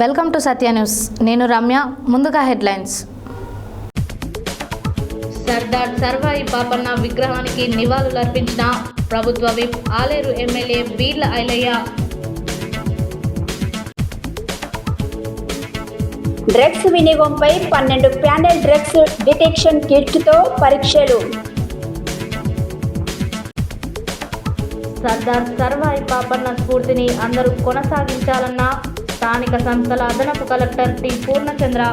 Welcome to Satya news. నేను రమ్య. ముందుగా headlines. Sardar Sarvai Papanna విగ్రహానికి నివాళులర్పించిన ప్రభుత్వ whip Aleru MLA Beerla Ailaiah. Drugs వినియోగంపై 12 ప్యానెల్ డ్రగ్స్ డిటెక్షన్ కిట్తో పరీక్షలు. సర్దార్ సర్వాయి పాపన్న స్ఫూర్తిని అందరూ కొనసాగించాలన్న స్థానిక సంస్థల అదనపు కలెక్టర్ టి పూర్ణచంద్ర.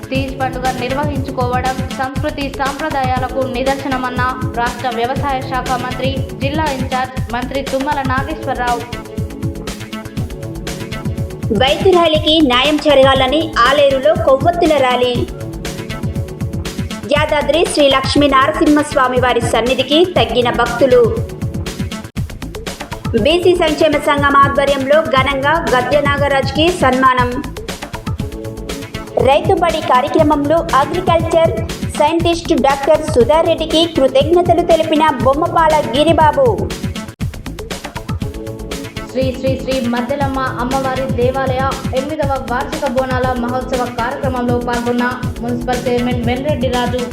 తీజ్ పండుగ నిర్వహించుకోవడం సంస్కృతి సాంప్రదాయాలకు నిదర్శనమన్న రాష్ట్ర వ్యవసాయ శాఖ మంత్రి, జిల్లా ఇన్ఛార్జ్ మంత్రి తుమ్మల నాగేశ్వరరావు. వైద్యురాలికి న్యాయం జరగాలని ఆలేరులో కొవ్వొత్తుల ర్యాలీ. యాదాద్రి శ్రీ లక్ష్మీ నరసింహస్వామి వారి సన్నిధికి తగ్గిన భక్తులు. బీసీ సంక్షేమ సంఘం ఆధ్వర్యంలో ఘనంగా గద్య నాగరాజ్కి సన్మానం. రైతు బడి కార్యక్రమంలో అగ్రికల్చర్ సైంటిస్ట్ డాక్టర్ సుధారెడ్డికి కృతజ్ఞతలు తెలిపిన బొమ్మపాల గిరిబాబు. శ్రీ శ్రీ శ్రీ మద్దెలమ్మ అమ్మవారి దేవాలయ 8వ వార్షిక బోనాల మహోత్సవ కార్యక్రమంలో పాల్గొన్న మున్సిపల్ చైర్మన్ వెన్రెడ్డి రాజు.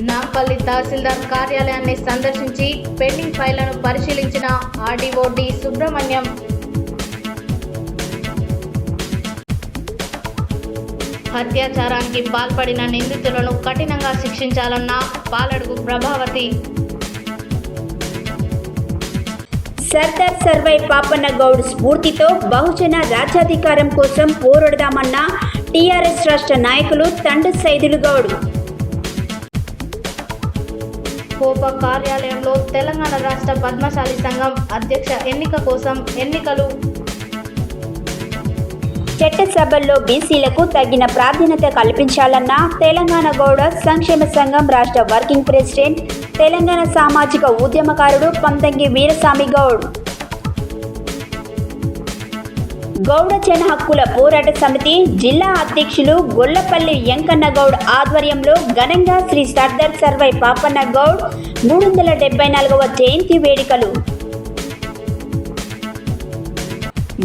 నాంపల్లి తహసీల్దార్ కార్యాలయాన్ని సందర్శించి పెండింగ్ ఫైళ్లను పరిశీలించిన ఆర్డీఓ డి సుబ్రహ్మణ్యం. అత్యాచారానికి పాల్పడిన నిందితులను కఠినంగా శిక్షించాలన్న పాలడుగు ప్రభావతి. సర్దార్ సర్వాయి పాపన్న గౌడ్ స్ఫూర్తితో బహుజన రాజ్యాధికారం కోసం పోరాడదామన్న టీఆర్ఎస్ రాష్ట్ర నాయకులు తండు సైదులు గౌడ్. కోప కార్యాలయంలో తెలంగాణ రాష్ట్ర పద్మశాలి సంఘం అధ్యక్ష ఎన్నిక కోసం ఎన్నికలు. చట్టసభల్లో బీసీలకు తగిన ప్రాధాన్యత కల్పించాలన్న తెలంగాణ గౌడ సంక్షేమ సంఘం రాష్ట్ర వర్కింగ్ ప్రెసిడెంట్, తెలంగాణ సామాజిక ఉద్యమకారుడు పంతంగి వీరస్వామి గౌడ్. గౌడ జన హక్కుల పోరాట సమితి జిల్లా అధ్యక్షులు గొల్లపల్లి వెంకన్న గౌడ్ ఆధ్వర్యంలో ఘనంగా శ్రీ సర్దార్ సర్వాయి పాపన్న గౌడ్ 374వ జయంతి వేడుకలు.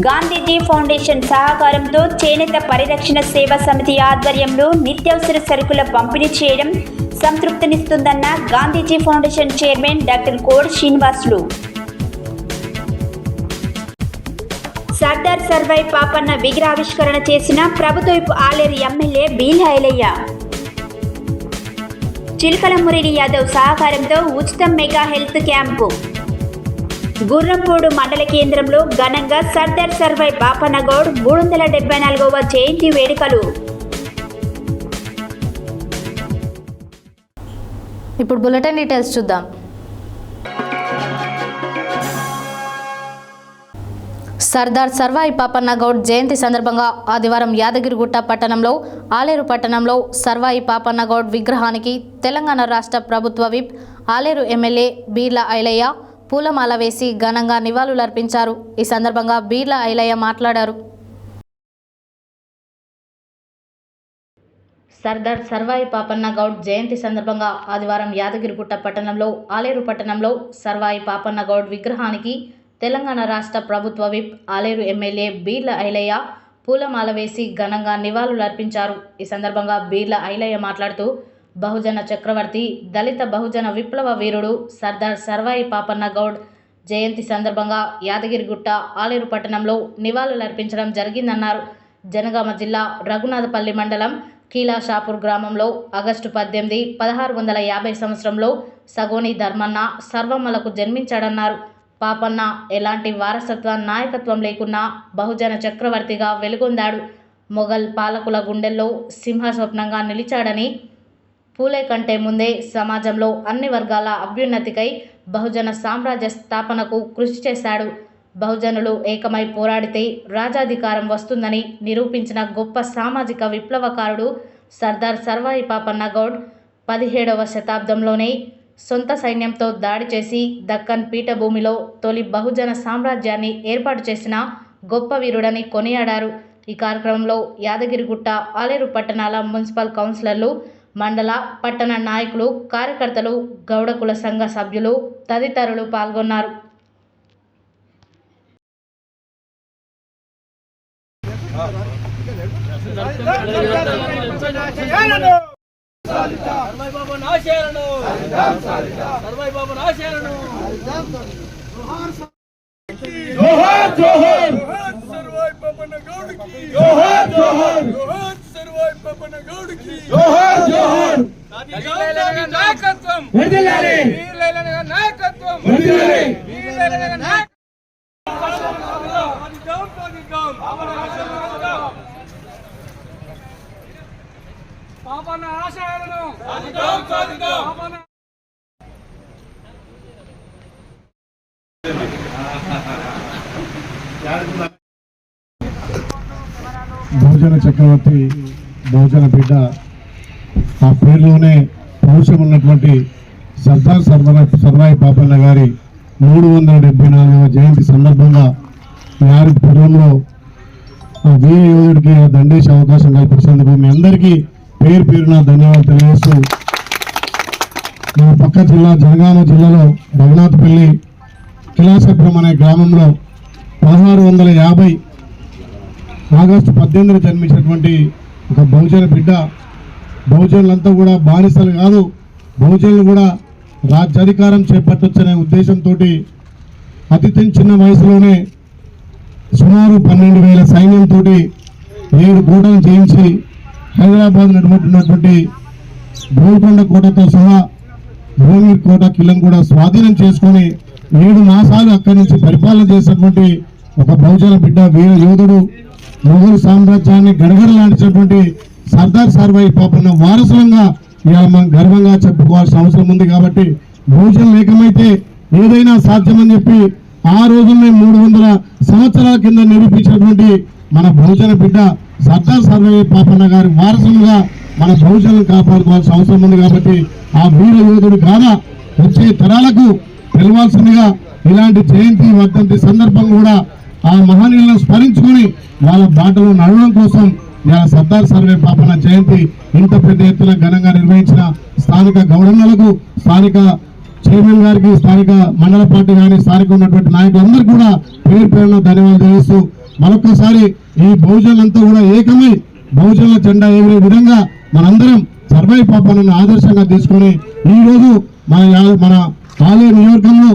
గాంధీజీ ఫౌండేషన్ సహకారంతో చేనేత పరిరక్షణ సేవా సమితి ఆధ్వర్యంలో నిత్యావసర సరుకుల పంపిణీ చేయడం సంతృప్తినిస్తుందన్న గాంధీజీ ఫౌండేషన్ చైర్మన్ డాక్టర్ కోడి శ్రీనివాసులు. సర్దార్ సర్వాయి పాపన్న విగ్రహావిష్కరణ చేసిన ప్రభుత్వ ఆలేరు ఎమ్మెల్యే బీర్ల ఐలయ్య. చిలకల మురళి యాదవ్ సహకారంతో ఉచిత మెగా హెల్త్ క్యాంపు. గుర్రంపోడు మండల కేంద్రంలో ఘనంగా సర్దార్ సర్వాయి పాపన్న గౌడ్ 374వ జయంతి వేడుకలు. ఇప్పుడు బులెటిన్ డీటెయిల్స్ చూద్దాం. సర్దార్ సర్వాయి పాపన్న గౌడ్ జయంతి సందర్భంగా ఆదివారం యాదగిరిగుట్ట పట్టణంలో ఆలేరు పట్టణంలో సర్వాయి పాపన్న గౌడ్ విగ్రహానికి తెలంగాణ రాష్ట్ర ప్రభుత్వ విప్ ఆలేరు ఎమ్మెల్యే బీర్ల ఐలయ్య పూలమాల వేసి ఘనంగా నివాళులర్పించారు. ఈ సందర్భంగా బీర్ల ఐలయ్య మాట్లాడారు. సర్దార్ సర్వాయి పాపన్న గౌడ్ జయంతి సందర్భంగా ఆదివారం యాదగిరిగుట్ట పట్టణంలో ఆలేరు పట్టణంలో సర్వాయి పాపన్న గౌడ్ విగ్రహానికి తెలంగాణ రాష్ట్ర ప్రభుత్వ విప్ ఆలేరు ఎమ్మెల్యే బీర్ల ఐలయ్య పూలమాల వేసి ఘనంగా నివాళులర్పించారు. ఈ సందర్భంగా బీర్ల ఐలయ్య మాట్లాడుతూ బహుజన చక్రవర్తి, దళిత బహుజన విప్లవ వీరుడు సర్దార్ సర్వాయి పాపన్న గౌడ్ జయంతి సందర్భంగా యాదగిరిగుట్ట ఆలేరు పట్టణంలో నివాళులర్పించడం జరిగిందన్నారు. జనగామ జిల్లా రఘునాథపల్లి మండలం కీలాషాపూర్ గ్రామంలో ఆగస్టు 18, 1650 సంవత్సరంలో సగోని ధర్మన్న సర్వమ్మలకు జన్మించాడన్నారు. పాపన్న ఎలాంటి వారసత్వ నాయకత్వం లేకున్నా బహుజన చక్రవర్తిగా వెలుగొందాడు. మొఘల్ పాలకుల గుండెల్లో సింహస్వప్నంగా నిలిచాడని, పూలే కంటే ముందే సమాజంలో అన్ని వర్గాల అభ్యున్నతికై బహుజన సామ్రాజ్య స్థాపనకు కృషి చేశాడు. బహుజనులు ఏకమై పోరాడితే రాజాధికారం వస్తుందని నిరూపించిన గొప్ప సామాజిక విప్లవకారుడు సర్దార్ సర్వాయి పాపన్న గౌడ్ 17వ శతాబ్దంలోనే సొంత సైన్యంతో దాడి చేసి దక్కన్ పీఠభూమిలో తొలి బహుజన సామ్రాజ్యాన్ని ఏర్పాటు చేసిన గొప్ప వీరుడని కొనియాడారు. ఈ కార్యక్రమంలో యాదగిరిగుట్ట, ఆలేరు పట్టణాల మున్సిపల్ కౌన్సిలర్లు, మండల పట్టణ నాయకులు, కార్యకర్తలు, గౌడ కుల సంఘ సభ్యులు తదితరులు పాల్గొన్నారు. जोहार जोहार सर्वाई पापन गौड़ की जोहार जोहार जोहार सर्वाई पापन गौड़ की जोहार जोहार नायकत्वम वंदिलाले वीरलैलన నాయకత్వం वंदिलाले वीरलैलన నాయకత్వం పాపన ఆశయాలను సాధిద్దాం సాధిద్దాం బహుజన చక్రవర్తి, బహుజన బిడ్డ, ఆ పేరులోనే పౌరుషం ఉన్నటువంటి సర్దార్ సర్వాయి పాపన్న గారి 374వ జయంతి సందర్భంగా వారి పూర్వంలో వీర యోధుడికి దండేసే అవకాశం కల్పించినందుకు మీ అందరికీ పేరు పేరున ధన్యవాదాలు తెలియజేస్తూ, మన పక్క జిల్లా జనగామ జిల్లాలో రఘునాథపల్లి కిలాసపురం అనే గ్రామంలో 1650 ఆగస్టు 18న జన్మించినటువంటి ఒక బహుజన బిడ్డ. బహుజనులంతా కూడా బానిసలు కాదు, బహుజనులు కూడా రాజ్యాధికారం చేపట్టొచ్చనే ఉద్దేశంతో అతి చిన్న వయసులోనే సుమారు 12,000 సైన్యంతో 7 కోటలు జయించి హైదరాబాద్ నడుముతున్నటువంటి గోల్కొండ కోటతో సహా భువనగిరి కోట కిల్లను కూడా స్వాధీనం చేసుకొని 7 మాసాలు అక్కడి నుంచి పరిపాలన చేసినటువంటి ఒక బహుజన బిడ్డ, వీర యోధుడు, మొఘల్ సామ్రాజ్యాన్ని గడగడలాడించినటువంటి సర్దార్ సర్వాయి పాపన్న వారసులంగా ఇవాళ మనం గర్వంగా చెప్పుకోవాల్సిన అవసరం ఉంది. కాబట్టి బహుజనులు ఏకమైతే ఏదైనా సాధ్యమని చెప్పి ఆ రోజుల్లో 300 సంవత్సరాల కింద నిరూపించినటువంటి మన బహుజన బిడ్డ సర్దార్ సర్వాయి పాపన్న గారి వారసులుగా మన బహుజనులను కాపాడుకోవాల్సిన అవసరం ఉంది. కాబట్టి ఆ వీర యోధుడు కాదా వచ్చే తరాలకు తెలవాల్సిందిగా ఇలాంటి జయంతి వర్ధంతి సందర్భం కూడా ఆ మహనీయులను స్మరించుకొని వాళ్ళ బాటలో నడవడం కోసం ఇలా సర్దార్ సర్వాయి పాపన్న జయంతి ఇంత పెద్ద ఎత్తున ఘనంగా నిర్వహించిన స్థానిక గౌడన్నలకు, స్థానిక చైర్మన్ గారికి, స్థానిక మండల పార్టీ కానీ స్థానిక ఉన్నటువంటి నాయకులందరూ కూడా పేరు పేరున ధన్యవాదాలు తెలియజేస్తూ మరొకసారి ఈ బహుజనులంతా కూడా ఏకమై బహుజనుల జెండా ఎగిరే విధంగా మనందరం సర్వాయి పాపన్నను ఆదర్శంగా తీసుకొని ఈరోజు మన ఆలేరు నియోజకంలో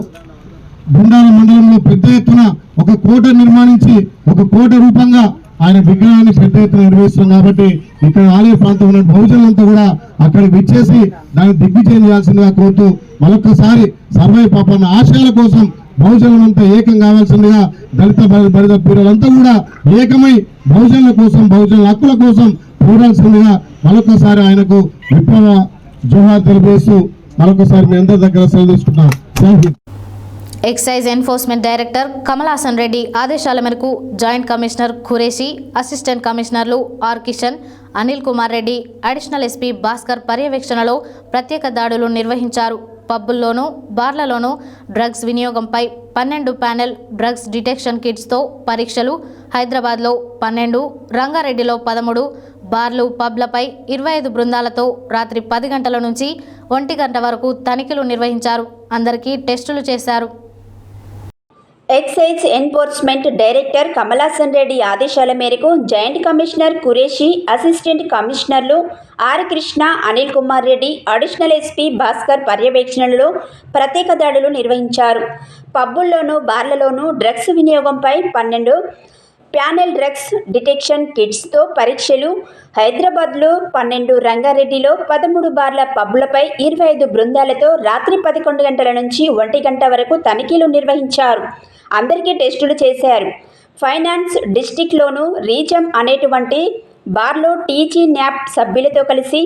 గుండాల మండలంలో పెద్ద ఎత్తున ఒక కోట నిర్మాణించి ఒక కోట రూపంగా ఆయన విగ్రహాన్ని పెద్ద ఎత్తున నిర్వహిస్తున్నాం. కాబట్టి ఇక్కడ ఆలయ ప్రాంతం ఉన్న బహుజనులంతా కూడా అక్కడికి విచ్చేసి దాన్ని దిగ్విజయం చేయాల్సిందిగా కోరుతూ మరొకసారి సర్వాయి పాపన్న ఆశయాల కోసం బహుజనులంతా ఏకం కావాల్సిందిగా, దళిత బలిత పీరులంతా కూడా ఏకమై బహుజనుల కోసం, బహుజనుల హక్కుల కోసం పోరాల్సిందిగా మరొకసారి ఆయనకు విప్లవ జోహార్ తెలియజేస్తూ మరొకసారి మీ అందరి దగ్గర సెలవు తీసుకుంటున్నాం. Thank you. Excise enforcement director Kamalasan Reddy ఆదేశాల మేరకు జాయింట్ కమిషనర్ ఖురేషి, అసిస్టెంట్ కమిషనర్లు R Kishan, Anil Kumar Reddy, additional SP Bhaskar పర్యవేక్షణలో ప్రత్యేక దాడులు నిర్వహించారు. పబ్బుల్లోనూ, బార్లలోనూ డ్రగ్స్ వినియోగంపై 12 ప్యానెల్ డ్రగ్స్ డిటెక్షన్ కిట్స్తో పరీక్షలు, హైదరాబాద్లో 12, రంగారెడ్డిలో 13, బార్లు, పబ్లపై 25 బృందాలతో రాత్రి 10 గంటల నుంచి 1 గంట వరకు తనిఖీలు నిర్వహించారు. అందరికీ టెస్టులు చేశారు. Excise enforcement director Kamalasan Reddy ఆదేశాల మేరకు జాయింట్ కమిషనర్ ఖురేషి, అసిస్టెంట్ కమిషనర్లు R Krishna, Anil Kumar Reddy, additional SP Bhaskar పర్యవేక్షణలో ప్రత్యేక దాడులు నిర్వహించారు. పబ్బుల్లోనూ, బార్లలోనూ డ్రగ్స్ వినియోగంపై 12 ప్యానెల్ డ్రగ్స్ డిటెక్షన్ కిట్స్తో పరీక్షలు, హైదరాబాద్లో 12, రంగారెడ్డిలో 13 బార్ల పబ్బులపై 25 బృందాలతో రాత్రి 11 గంటల నుంచి 1 గంట వరకు తనిఖీలు నిర్వహించారు. అందరికీ టెస్టులు చేశారు. ఫైనాన్స్ డిస్టిక్లోనూ రీజం అనేటువంటి బార్లో టీజీ న్యాప్ సభ్యులతో కలిసి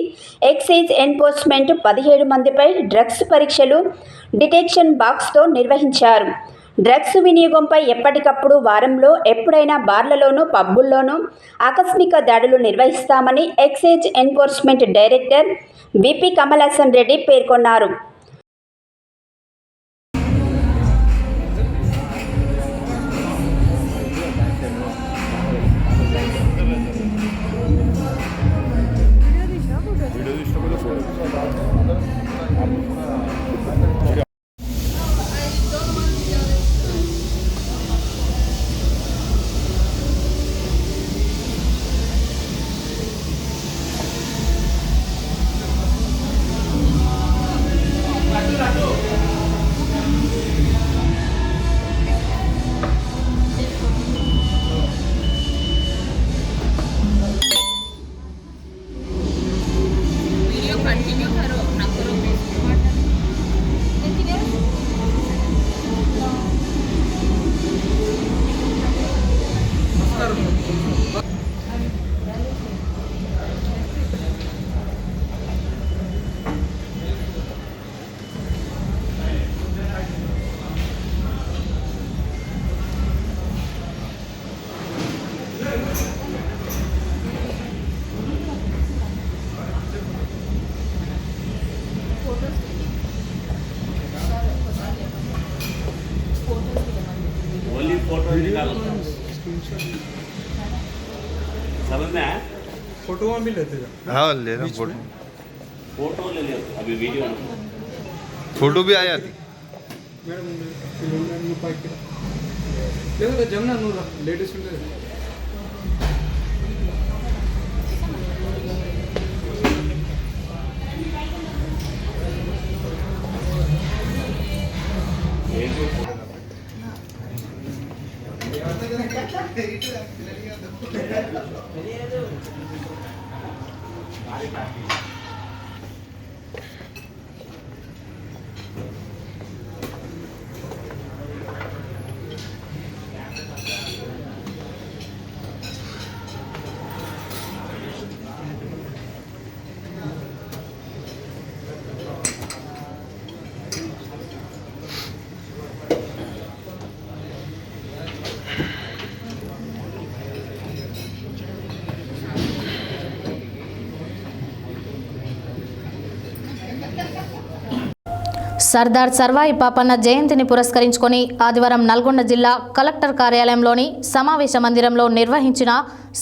ఎక్సైజ్ ఎన్ఫోర్స్మెంట్ 17 మందిపై డ్రగ్స్ పరీక్షలు డిటెక్షన్ బాక్స్తో నిర్వహించారు. డ్రగ్స్ వినియోగంపై ఎప్పటికప్పుడు వారంలో ఎప్పుడైనా బార్లలోనూ, పబ్బుల్లోనూ ఆకస్మిక దాడులు నిర్వహిస్తామని excise enforcement director VP Kamalasan Reddy పేర్కొన్నారు. फोटो निकालो समझ में आया फोटो भी लेते हैं। हाँ ले रहा फोटो फोटो ले लिया अभी वीडियो फोटो भी आया थी जमना नूर लेडीज సర్దార్ సర్వాయి పాపన్న జయంతిని పురస్కరించుకొని ఆదివారం నల్గొండ జిల్లా కలెక్టర్ కార్యాలయంలోని సమావేశ మందిరంలో నిర్వహించిన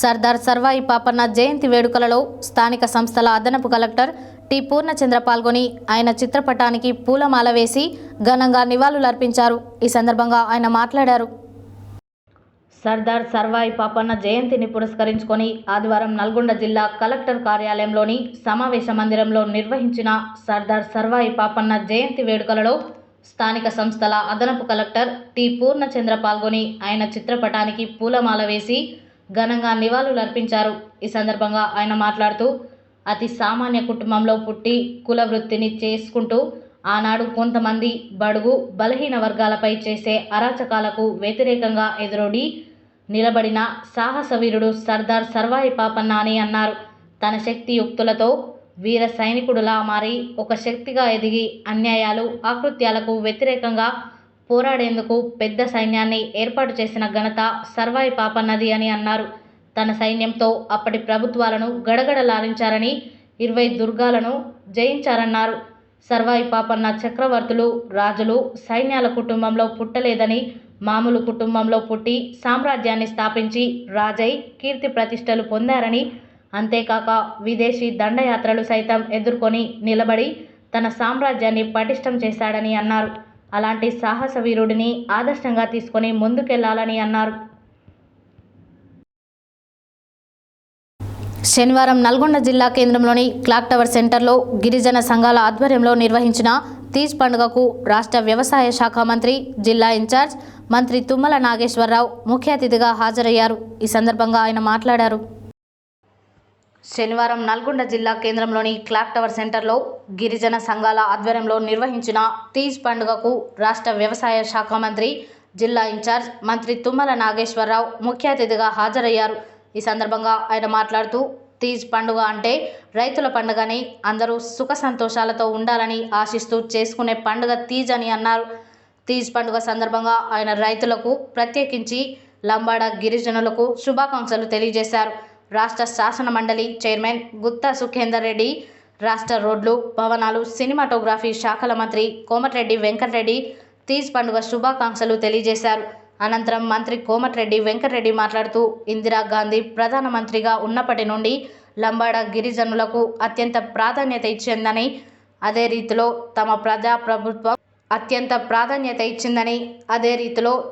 సర్దార్ సర్వాయి పాపన్న జయంతి వేడుకలలో స్థానిక సంస్థల అదనపు కలెక్టర్ టి పూర్ణచంద్ర పాల్గొని ఆయన చిత్రపటానికి పూలమాల వేసి ఘనంగా నివాళులర్పించారు. ఈ సందర్భంగా ఆయన మాట్లాడారు. సర్దార్ సర్వాయి పాపన్న జయంతిని పురస్కరించుకొని ఆదివారం నల్గొండ జిల్లా కలెక్టర్ కార్యాలయంలోని సమావేశ మందిరంలో నిర్వహించిన సర్దార్ సర్వాయి పాపన్న జయంతి వేడుకలలో స్థానిక సంస్థల అదనపు కలెక్టర్ టి పూర్ణచంద్ర పాల్గొని ఆయన చిత్రపటానికి పూలమాల వేసి ఘనంగా నివాళులర్పించారు. ఈ సందర్భంగా ఆయన మాట్లాడుతూ అతి సామాన్య కుటుంబంలో పుట్టి కుల వృత్తిని చేసుకుంటూ ఆనాడు కొంతమంది బడుగు బలహీన వర్గాలపై చేసే అరాచకాలకు వ్యతిరేకంగా ఎదురొడి నిలబడిన సాహసవీరుడు సర్దార్ సర్వాయి పాపన్న అని అన్నారు. తన శక్తియుక్తులతో వీర సైనికుడులా మారి ఒక శక్తిగా ఎదిగి అన్యాయాలు ఆకృత్యాలకు వ్యతిరేకంగా పోరాడేందుకు పెద్ద సైన్యాన్ని ఏర్పాటు చేసిన ఘనత సర్వాయి పాపన్నది అని అన్నారు. తన సైన్యంతో అప్పటి ప్రభుత్వాలను గడగడలాడించారని 20 దుర్గాలను జయించారన్నారు. సర్వాయి పాపన్న చక్రవర్తులు రాజులు సైన్యాల కుటుంబంలో పుట్టలేదని మామూలు కుటుంబంలో పుట్టి సామ్రాజ్యాన్ని స్థాపించి రాజై కీర్తి ప్రతిష్టలు పొందారని, అంతేకాక విదేశీ దండయాత్రలు సైతం ఎదుర్కొని నిలబడి తన సామ్రాజ్యాన్ని పటిష్టం చేశాడని అన్నారు. అలాంటి సాహస వీరుడిని ఆదర్శంగా తీసుకొని ముందుకెళ్లాలని అన్నారు. శనివారం నల్గొండ జిల్లా కేంద్రంలోని క్లాక్ టవర్ సెంటర్లో గిరిజన సంఘాల ఆధ్వర్యంలో నిర్వహించిన తీజ్ పండుగకు రాష్ట్ర వ్యవసాయ శాఖ మంత్రి, జిల్లా ఇన్ఛార్జ్ మంత్రి తుమ్మల నాగేశ్వరరావు ముఖ్య అతిథిగా హాజరయ్యారు. ఈ సందర్భంగా ఆయన మాట్లాడారు. శనివారం నల్గొండ జిల్లా కేంద్రంలోని క్లాక్ టవర్ సెంటర్లో గిరిజన సంఘాల ఆధ్వర్యంలో నిర్వహించిన తీజ్ పండుగకు రాష్ట్ర వ్యవసాయ శాఖ మంత్రి, జిల్లా ఇన్ఛార్జ్ మంత్రి తుమ్మల నాగేశ్వరరావు ముఖ్య అతిథిగా హాజరయ్యారు. ఈ సందర్భంగా ఆయన మాట్లాడుతూ తీజ్ పండుగ అంటే రైతుల పండుగని, అందరూ సుఖ సంతోషాలతో ఉండాలని ఆశిస్తూ చేసుకునే పండుగ తీజ్ అని అన్నారు. తీజ్ పండుగ సందర్భంగా ఆయన రైతులకు, ప్రత్యేకించి లంబాడ గిరిజనులకు శుభాకాంక్షలు తెలియజేశారు. రాష్ట్ర శాసన మండలి చైర్మన్ గుత్తా సుఖేందర్ రెడ్డి, రాష్ట్ర రోడ్లు, భవనాలు, సినిమాటోగ్రఫీ శాఖల మంత్రి కోమటిరెడ్డి వెంకటరెడ్డి తీజ్ పండుగ శుభాకాంక్షలు తెలియజేశారు. అనంతరం మంత్రి కోమటిరెడ్డి వెంకటరెడ్డి మాట్లాడుతూ ఇందిరాగాంధీ ప్రధానమంత్రిగా ఉన్నప్పటి నుండి లంబాడ గిరిజనులకు అత్యంత ప్రాధాన్యత ఇచ్చిందని, అదే రీతిలో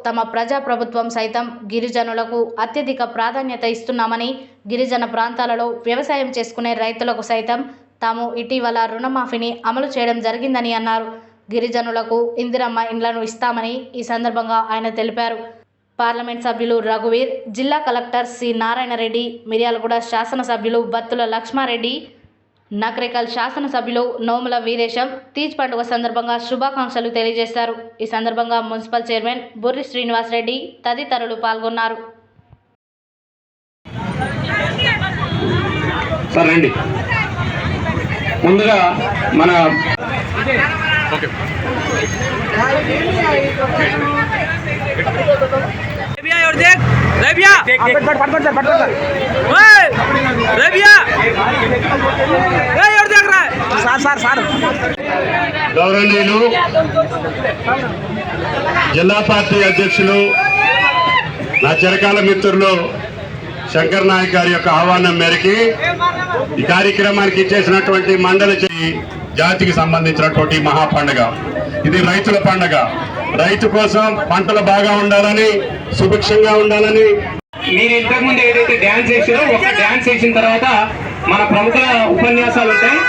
తమ ప్రజాప్రభుత్వం సైతం గిరిజనులకు అత్యధిక ప్రాధాన్యత ఇస్తున్నామని, గిరిజన ప్రాంతాలలో వ్యవసాయం చేసుకునే రైతులకు సైతం తాము ఇటీవల రుణమాఫీని అమలు చేయడం జరిగిందని అన్నారు. గిరిజనులకు ఇందిరమ్మ ఇండ్లను ఇస్తామని ఈ సందర్భంగా ఆయన తెలిపారు. పార్లమెంట్ సభ్యులు రఘువీర్, జిల్లా కలెక్టర్ సి నారాయణరెడ్డి, మిర్యాలగూడ శాసనసభ్యులు బత్తుల లక్ష్మారెడ్డి, నకరేకల్ శాసనసభ్యులు నోముల వీరేశం తీజ్ పండుగ సందర్భంగా శుభాకాంక్షలు తెలియజేశారు. ఈ సందర్భంగా మున్సిపల్ చైర్మన్ బుర్రి శ్రీనివాసరెడ్డి తదితరులు పాల్గొన్నారు. ముందుగా మన గౌరవనీయులు జిల్లా పార్టీ అధ్యక్షులు నా చిరకాల మిత్రులు శంకర్ నాయక్ గారి యొక్క ఆహ్వానం మేరకి ఈ కార్యక్రమానికి ఇచ్చేసినటువంటి మండల జాతికి సంబంధించినటువంటి మహా పండుగ. ఇది రైతుల పండుగ. రైతు కోసం పంటలు బాగా ఉండాలని, సుభిక్షంగా ఉండాలని. మీరు ఇంతకుముందు ఏదైతే డ్యాన్స్ చేసారో ఒక డ్యాన్స్ చేసిన తర్వాత మన ప్రముఖుల ఉపన్యాసాలు ఉంటాయి.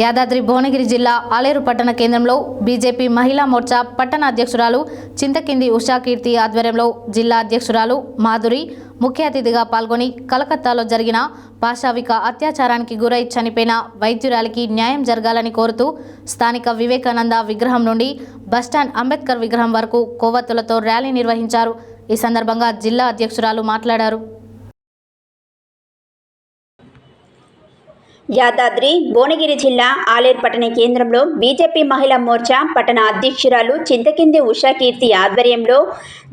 యాదాద్రి భువనగిరి జిల్లా ఆలేరు పట్టణ కేంద్రంలో బీజేపీ మహిళా మోర్చా పట్టణ అధ్యక్షురాలు చింతకింది ఉషాకీర్తి ఆధ్వర్యంలో జిల్లా అధ్యక్షురాలు మాధురి ముఖ్య అతిథిగా పాల్గొని కలకత్తాలో జరిగిన పాశవిక అత్యాచారానికి గురై చనిపోయిన వైద్యురాలికి న్యాయం జరగాలని కోరుతూ స్థానిక వివేకానంద విగ్రహం నుండి బస్టాండ్ అంబేద్కర్ విగ్రహం వరకు కొవ్వొత్తులతో ర్యాలీ నిర్వహించారు. ఈ సందర్భంగా జిల్లా అధ్యక్షురాలు మాట్లాడారు. యాదాద్రి భువనగిరి జిల్లా ఆలేరు పట్టణ కేంద్రంలో బీజేపీ మహిళా మోర్చా పట్టణ అధ్యక్షురాలు చింతకింది ఉషాకీర్తి ఆధ్వర్యంలో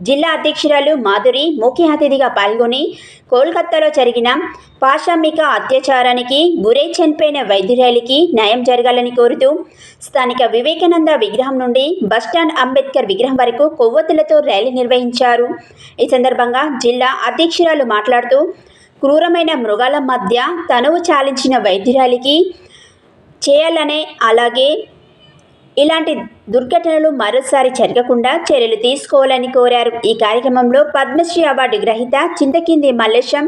జిల్లా అధ్యక్షురాలు మాధురి ముఖ్య అతిథిగా పాల్గొని కోల్కతాలో జరిగిన పాశవిక అత్యాచారానికి గురై చనిపోయిన వైద్యురాలికి న్యాయం జరగాలని కోరుతూ స్థానిక వివేకానంద విగ్రహం నుండి బస్టాండ్ అంబేద్కర్ విగ్రహం వరకు కొవ్వొత్తులతో ర్యాలీ నిర్వహించారు. ఈ సందర్భంగా జిల్లా అధ్యక్షురాలు మాట్లాడుతూ క్రూరమైన మృగాల మధ్య తనువు చాలించిన వైద్యురాలికి చేయాలనే, అలాగే ఇలాంటి దుర్ఘటనలు మరోసారి జరగకుండా చర్యలు తీసుకోవాలని కోరారు. ఈ కార్యక్రమంలో పద్మశ్రీ అవార్డు గ్రహీత చింతకింది మల్లేశం,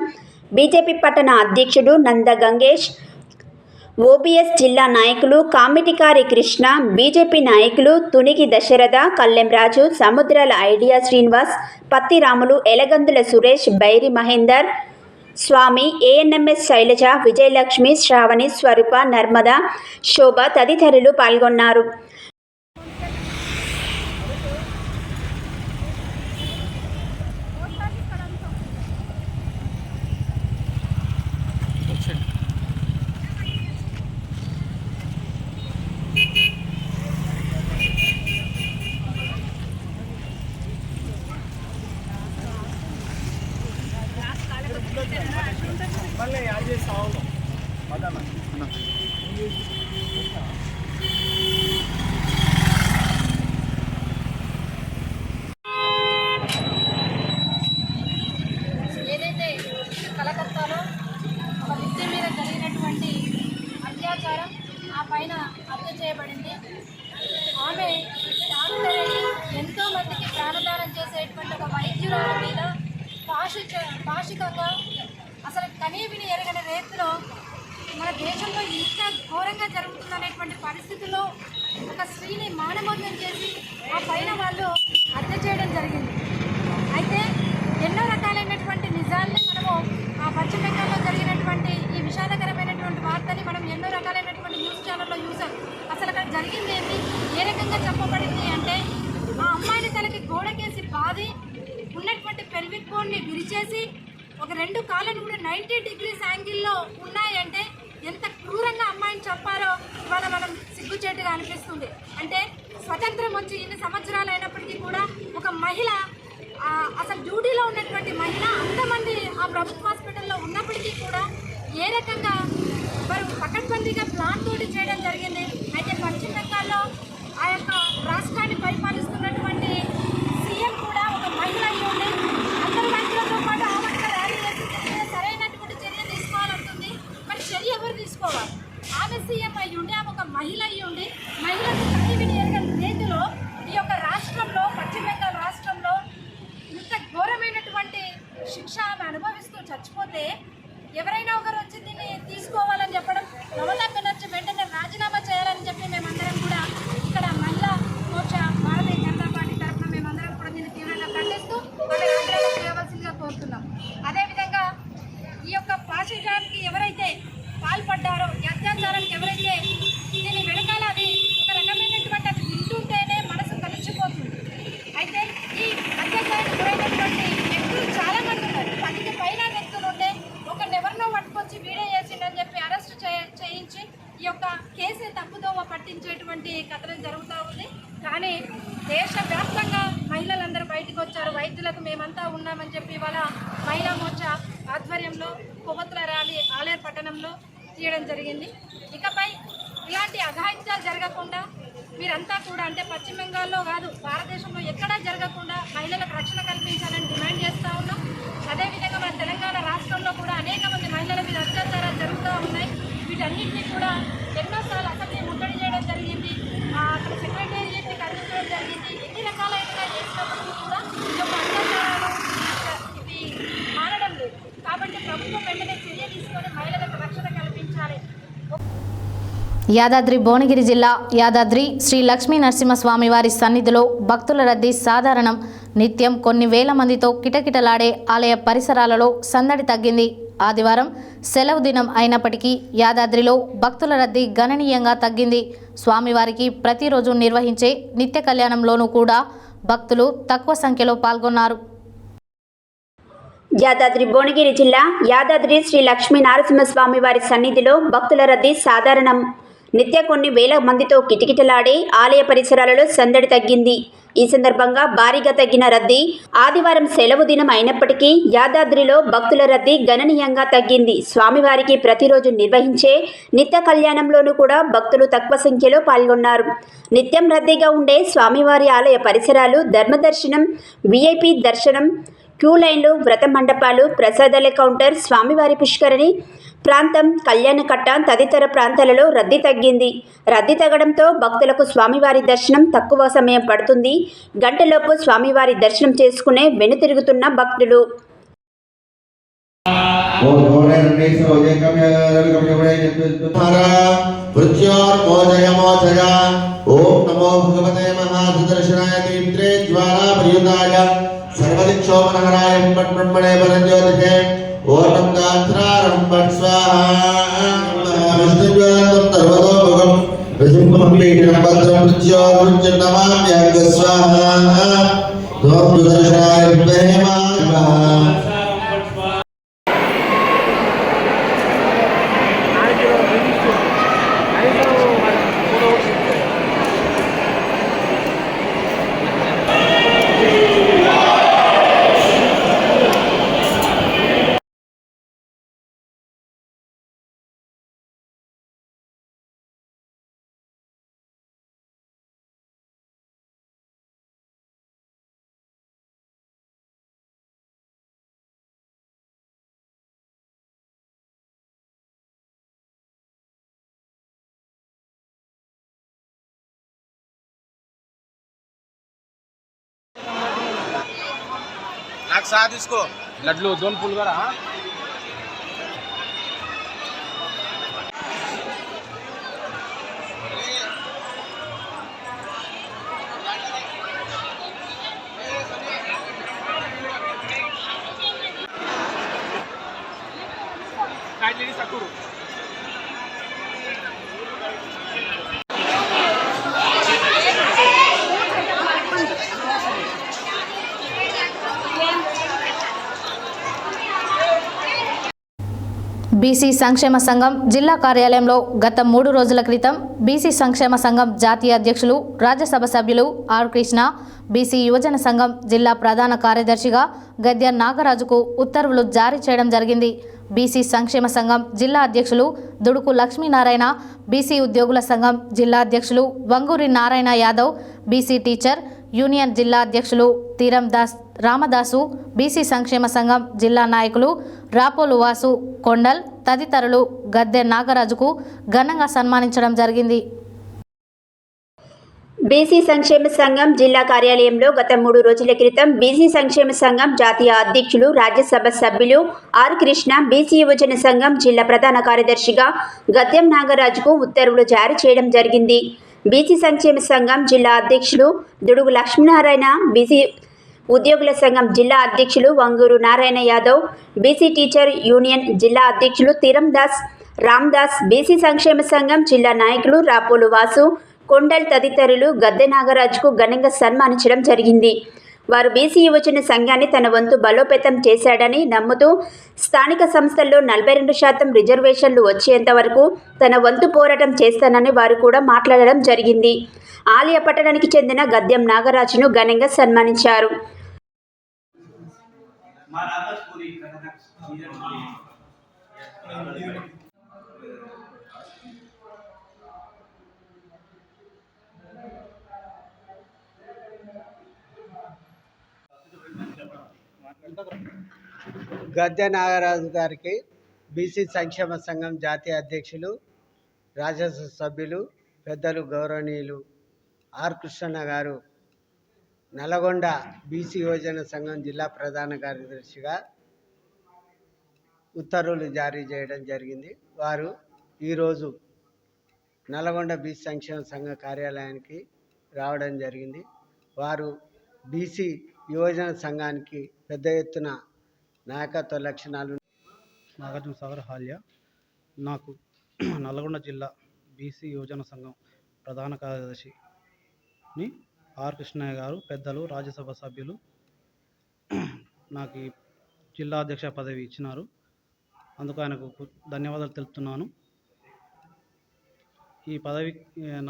బీజేపీ పట్టణ అధ్యక్షుడు నంద గంగేష్, ఓబీఎస్ జిల్లా నాయకులు కామిటికారి కృష్ణ, బీజేపీ నాయకులు తునిగి దశరథ, కల్లెం రాజు, సముద్రాల ఐడియా శ్రీనివాస్, పత్తి రాములు, ఎలగందుల సురేష్, బైరి మహేందర్, స్వామి, ఏఎన్ఎంఎస్ శైలజ, విజయలక్ష్మి, శ్రావణి, స్వరూప, నర్మద, శోభ తదితరులు పాల్గొన్నారు. ఏదైతే కలకత్తాలో ఒక వ్యక్తి మీద జరిగినటువంటి అత్యాచారం, ఆ పైన హత్య చేయబడింది. ఆమె డాక్టర్ ఎంతో మందికి ప్రాణదానం చేసేటువంటి ఒక వైద్యురాల మీద పాశికంగా అసలు కనీవిని ఎరగని రీతిలో మన దేశంలో ఇంత ఘోరంగా జరుగుతుందనేటువంటి పరిస్థితుల్లో ఒక స్త్రీని మానభంగం చేసి ఆ పైన వాళ్ళు హత్య చేయడం జరిగింది. అయితే ఎన్నో రకాలైనటువంటి నిజాల్ని మనము ఆ పశ్చిమ బెంగాల్లో జరిగినటువంటి ఈ విషాదకరమైనటువంటి వార్తని మనం ఎన్నో రకాలైనటువంటి న్యూస్ ఛానల్లో చూసాం. అసలు అక్కడ జరిగింది ఏంటి, ఏ రకంగా చెప్పబడింది అంటే, ఆ అమ్మాయిని తనకి గోడకేసి బాది ఉన్నటువంటి పెల్విక్ బోన్ని విరిచేసి ఒక 2 కాళ్ళను కూడా 90 డిగ్రీస్ యాంగిల్లో ఉన్నాయంటే ఎంత క్రూరంగా అమ్మాయిని చెప్పారో ఇవాళ మనం సిగ్గుచేటుగా అనిపిస్తుంది. అంటే స్వతంత్రం వచ్చి ఇన్ని సంవత్సరాలు అయినప్పటికీ కూడా ఒక మహిళ, అసలు డ్యూటీలో ఉన్నటువంటి మహిళ అంతమంది ఆ ప్రభుత్వ హాస్పిటల్లో ఉన్నప్పటికీ కూడా ఏ రకంగా వారు పకడ్బందీగా ప్లాన్ తోటి చేయడం జరిగింది. అయితే పశ్చిమ బెంగాల్లో ఆ యొక్క రాష్ట్రాన్ని పరిపాలిస్తున్నటువంటి సీఎం కూడా ఒక మహిళ అయి ఉండి అందరి మహిళలతో పాటు ఆమె ర్యాలీ చేసి సరైనటువంటి చర్య తీసుకోవాలంటుంది. మరి చర్య ఎవరు తీసుకోవాలి? ఆమె సీఎం అయి ఉండి, ఆమె ఒక మహిళ అయి ఉండి, మహిళలకు కనీవిని ఎరగని రీతిలో ఈ యొక్క రాష్ట్రంలో, పశ్చిమ బెంగాల్ రాష్ట్రంలో ఇంత ఘోరమైనటువంటి శిక్ష ఆమె అనుభవిస్తూ చచ్చిపోతే ఎవరైనా ఒకరు వచ్చి దీన్ని తీసుకోవాలని చెప్పడం, మమతా బెనర్జీ వెంటనే రాజీనామా చేయాలని చెప్పి మేమందరం కూడా ఇక్కడ మహిళా మోర్చా భారతీయ జనతా పార్టీ తరఫున మేమందరం కూడా దీన్ని తీవ్రంగా ఖండిస్తూ వాళ్ళ రాజీనామా చేయవలసిందిగా కోరుతున్నాం. సమస్యలకు మేమంతా ఉన్నామని చెప్పి ఇవాళ మహిళా మోర్చా ఆధ్వర్యంలో కొవ్వొత్తుల ర్యాలీ ఆలేరు పట్టణంలో తీయడం జరిగింది. ఇకపై ఇలాంటి అఘాయిత్యాలు జరగకుండా మీరంతా కూడా అంటే పశ్చిమ బెంగాల్లో కాదు భారతదేశంలో ఎక్కడా జరగకుండా మహిళలకు రక్షణ కల్పించాలని డిమాండ్ చేస్తూ ఉన్నాం. అదేవిధంగా మన తెలంగాణ రాష్ట్రంలో కూడా అనేక మంది మహిళల మీద అత్యాచారాలు జరుగుతూ ఉన్నాయి. వీటన్నింటినీ కూడా ఎన్నోసార్లు అసెంబ్లీ ముట్టడి చేయడం జరిగింది, అక్కడ సెక్రటేరియట్ని కల్పించడం జరిగింది. ఎన్ని రకాలైన చేసినప్పుడు కూడా ఈ యొక్క అత్యాచారాలు ఇవి మానడం లేదు. కాబట్టి ప్రభుత్వం వెంటనే చర్య తీసుకొని మహిళలకు రక్షణ కల్పించాలి. యాదాద్రి భువనగిరి జిల్లా యాదాద్రి శ్రీ లక్ష్మీ నరసింహస్వామి వారి సన్నిధిలో భక్తుల రద్దీ సాధారణం. నిత్యం కొన్ని వేల మందితో కిటకిటలాడే ఆలయ పరిసరాలలో సందడి తగ్గింది. ఆదివారం సెలవు దినం అయినప్పటికీ యాదాద్రిలో భక్తుల రద్దీ గణనీయంగా తగ్గింది. స్వామివారికి ప్రతిరోజు నిర్వహించే నిత్య కళ్యాణంలోనూ కూడా భక్తులు తక్కువ సంఖ్యలో పాల్గొన్నారు. యాదాద్రి భువనగిరి జిల్లా యాదాద్రి శ్రీ లక్ష్మీ నరసింహస్వామి వారి సన్నిధిలో భక్తుల రద్దీ సాధారణం. నిత్య కొన్ని వేల మందితో కిటకిటలాడే ఆలయ పరిసరాలలో సందడి తగ్గింది. ఈ సందర్భంగా భారీగా తగ్గిన రద్దీ ఆదివారం సెలవు దినం అయినప్పటికీ యాదాద్రిలో భక్తుల రద్దీ గణనీయంగా తగ్గింది. స్వామివారికి ప్రతిరోజు నిర్వహించే నిత్య కళ్యాణంలోనూ కూడా భక్తులు తక్కువ సంఖ్యలో పాల్గొన్నారు. నిత్యం రద్దీగా ఉండే స్వామివారి ఆలయ పరిసరాలు ధర్మదర్శనం, విఐపి దర్శనం, క్యూ లైన్లు, వ్రత మండపాలు, ప్రసాదాల కౌంటర్, స్వామివారి పుష్కరిణి ప్రాంతం, కళ్యాణకట్ట తదితర ప్రాంతాలలో రద్దీ తగ్గింది. రద్దీ తగ్గడంతో భక్తులకు స్వామివారి దర్శనం తక్కువ సమయం పడుతుంది. గంటలోపు స్వామివారి దర్శనం చేసుకునే వెనుతిరుగుతున్న భక్తులు. ఓం గాత్రారం పట్ స్వాహా విష్ణుజ్వాలం సర్వతోముఖం విష్ణుం పీఠం భద్రం మృత్యోర్ముచ్చన్నమామ్యంగ స్వాహా ఓం సుదర్శనాయ విద్మహే साथ इसको लड्डू दोन फूल करा. బీసీ సంక్షేమ సంఘం జిల్లా కార్యాలయంలో గత 3 రోజుల క్రితం బీసీ సంక్షేమ సంఘం జాతీయ అధ్యక్షులు, రాజ్యసభ సభ్యులు ఆర్ కృష్ణ, బీసీ యువజన సంఘం జిల్లా ప్రధాన కార్యదర్శిగా గద్య నాగరాజుకు ఉత్తర్వులు జారీ చేయడం జరిగింది. బీసీ సంక్షేమ సంఘం జిల్లా అధ్యక్షులు దుడుకు లక్ష్మీనారాయణ, బీసీ ఉద్యోగుల సంఘం జిల్లా అధ్యక్షులు Vanguri Narayana Yadav, BC teacher union జిల్లా అధ్యక్షులు తీరం దాస్ రామదాసు, బీసీ సంక్షేమ సంఘం జిల్లా నాయకులు రాపోలు వాసు, కొండల్ తదితరులు గద్దె నాగరాజుకు ఘనంగా సన్మానించడం జరిగింది. బీసీ సంక్షేమ సంఘం జిల్లా కార్యాలయంలో గత 3 రోజుల క్రితం బీసీ సంక్షేమ సంఘం జాతీయ అధ్యక్షులు, రాజ్యసభ సభ్యులు ఆర్ కృష్ణ, బీసీ యువజన సంఘం జిల్లా ప్రధాన కార్యదర్శిగా గద్దెం నాగరాజుకు ఉత్తర్వులు జారీ చేయడం జరిగింది. బీసీ సంక్షేమ సంఘం జిల్లా అధ్యక్షులు దుడుగు లక్ష్మీనారాయణ, బీసీ ఉద్యోగుల సంఘం జిల్లా అధ్యక్షులు Vanguru Narayana Yadav, BC teacher union జిల్లా అధ్యక్షులు తీరం దాస్ రామ్దాస్, బీసీ సంక్షేమ సంఘం జిల్లా నాయకులు రాపోలు వాసు, కొండల్ తదితరులు గద్దె నాగరాజుకు ఘనంగా సన్మానించడం జరిగింది. వారు బీసీ యువజన సంఘాన్ని తన వంతు బలోపేతం చేశాడని నమ్ముతూ స్థానిక సంస్థల్లో 42% రిజర్వేషన్లు వచ్చేంత వరకు తన వంతు పోరాటం చేస్తానని వారు కూడా మాట్లాడడం జరిగింది. ఆలయ పట్టణానికి చెందిన గద్దెం నాగరాజును ఘనంగా సన్మానించారు. గద్దె నాగరాజు గారికి బీసీ సంక్షేమ సంఘం జాతీయ అధ్యక్షులు, రాజ్యసభ సభ్యులు, పెద్దలు గౌరవనీయులు ఆర్ కృష్ణన్న గారు నల్గొండ బీసీ యువజన సంఘం జిల్లా ప్రధాన కార్యదర్శిగా ఉత్తర్వులు జారీ చేయడం జరిగింది. వారు ఈరోజు నల్గొండ బీసీ సంక్షేమ సంఘ కార్యాలయానికి రావడం జరిగింది. వారు బీసీ యువజన సంఘానికి పెద్ద ఎత్తున నాయకత్వ లక్షణాలు. నాగార్జున సాగర్ హాల్య. నాకు నల్గొండ జిల్లా బీసీ యువజన సంఘం ప్రధాన కార్యదర్శిని ఆర్ కృష్ణయ్య గారు, పెద్దలు రాజ్యసభ సభ్యులు నాకు ఈ జిల్లా అధ్యక్ష పదవి ఇచ్చినారు. అందుకు ఆయనకు ధన్యవాదాలు తెలుపుతున్నాను. ఈ పదవి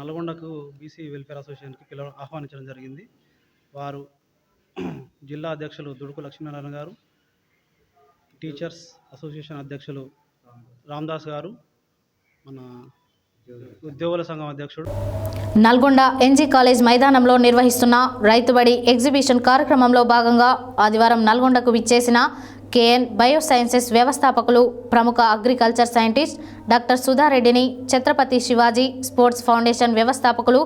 నల్గొండకు బీసీ వెల్ఫేర్ అసోసియేషన్కి ఆహ్వానించడం జరిగింది. వారు జిల్లా అధ్యక్షులు దుడుకు లక్ష్మీనారాయణ గారు, టీచర్స్ అసోసియేషన్ అధ్యక్షులు రామదాస్ గారు, మన ఉద్యోగుల సంఘం అధ్యక్షుడు. నల్గొండ ఎన్జీ కాలేజ్ మైదానంలో నిర్వహిస్తున్న రైతుబడి ఎగ్జిబిషన్ కార్యక్రమంలో భాగంగా ఆదివారం నల్గొండకు విచ్చేసిన కేఎన్ బయోసైన్సెస్ వ్యవస్థాపకులు, ప్రముఖ అగ్రికల్చర్ సైంటిస్ట్ డాక్టర్ సుధారెడ్డిని ఛత్రపతి శివాజీ స్పోర్ట్స్ ఫౌండేషన్ వ్యవస్థాపకులు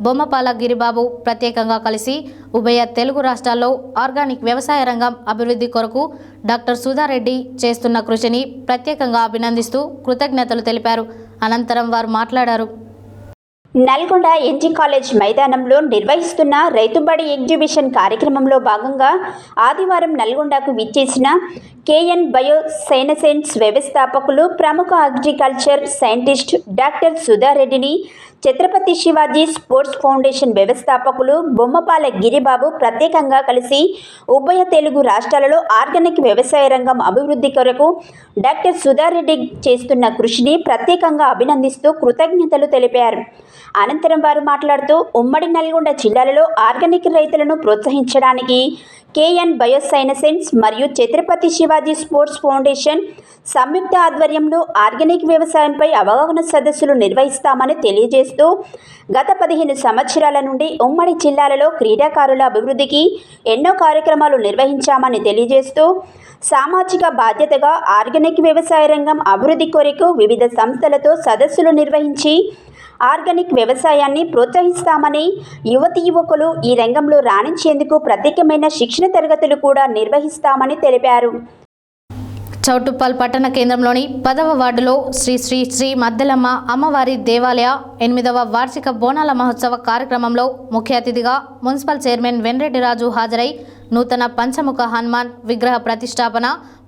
బొమ్మపాల గిరిబాబు ప్రత్యేకంగా కలిసి ఉభయ తెలుగు రాష్ట్రాల్లో ఆర్గానిక్ వ్యవసాయ రంగం అభివృద్ధి కొరకు డాక్టర్ సుధారెడ్డి చేస్తున్న కృషిని ప్రత్యేకంగా అభినందిస్తూ కృతజ్ఞతలు తెలిపారు. అనంతరం వారు మాట్లాడారు. నల్గొండ ఎన్జీ కాలేజ్ మైదానంలో నిర్వహిస్తున్న రైతుబడి ఎగ్జిబిషన్ కార్యక్రమంలో భాగంగా ఆదివారం నల్గొండకు విచ్చేసిన కేఎన్ బయోసైన్సెస్ వ్యవస్థాపకులు, ప్రముఖ అగ్రికల్చర్ సైంటిస్ట్ డాక్టర్ సుధారెడ్డిని ఛత్రపతి శివాజీ స్పోర్ట్స్ ఫౌండేషన్ వ్యవస్థాపకులు బొమ్మపాల గిరిబాబు ప్రత్యేకంగా కలిసి ఉభయ తెలుగు రాష్ట్రాలలో ఆర్గానిక్ వ్యవసాయ రంగం అభివృద్ధి కొరకు డాక్టర్ సుధారెడ్డి చేస్తున్న కృషిని ప్రత్యేకంగా అభినందిస్తూ కృతజ్ఞతలు తెలిపారు. అనంతరం వారు మాట్లాడుతూ ఉమ్మడి నల్గొండ జిల్లాలలో ఆర్గానిక్ రైతులను ప్రోత్సహించడానికి కేఎన్ బయోసైన్సెస్ మరియు ఛత్రపతి శివాజీ స్పోర్ట్స్ ఫౌండేషన్ సంయుక్త ఆధ్వర్యంలో ఆర్గానిక్ వ్యవసాయంపై అవగాహన సదస్సులు నిర్వహిస్తామని తెలియజేస్తూ గత 15 సంవత్సరాల నుండి ఉమ్మడి జిల్లాలలో క్రీడాకారుల అభివృద్ధికి ఎన్నో కార్యక్రమాలు నిర్వహించామని తెలియజేస్తూ సామాజిక బాధ్యతగా ఆర్గానిక్ వ్యవసాయ రంగం అభివృద్ధి కొరకు వివిధ సంస్థలతో సదస్సులు నిర్వహించి ఆర్గానిక్ వ్యవసాయాన్ని ప్రోత్సహిస్తామని, యువతీ యువకులు ఈ రంగంలో రాణించేందుకు ప్రత్యేకమైన శిక్షణ తరగతులు కూడా నిర్వహిస్తామని తెలిపారు. చౌటుప్పల్ పట్టణ కేంద్రంలోని 10వ వార్డులో శ్రీ శ్రీ శ్రీ మద్దెలమ్మ అమ్మవారి దేవాలయ 8వ వార్షిక బోనాల మహోత్సవ కార్యక్రమంలో ముఖ్య అతిథిగా మున్సిపల్ చైర్మన్ వెంరెడ్డి రాజు హాజరై నూతన పంచముఖ హనుమాన్ విగ్రహ ప్రతిష్టాపన,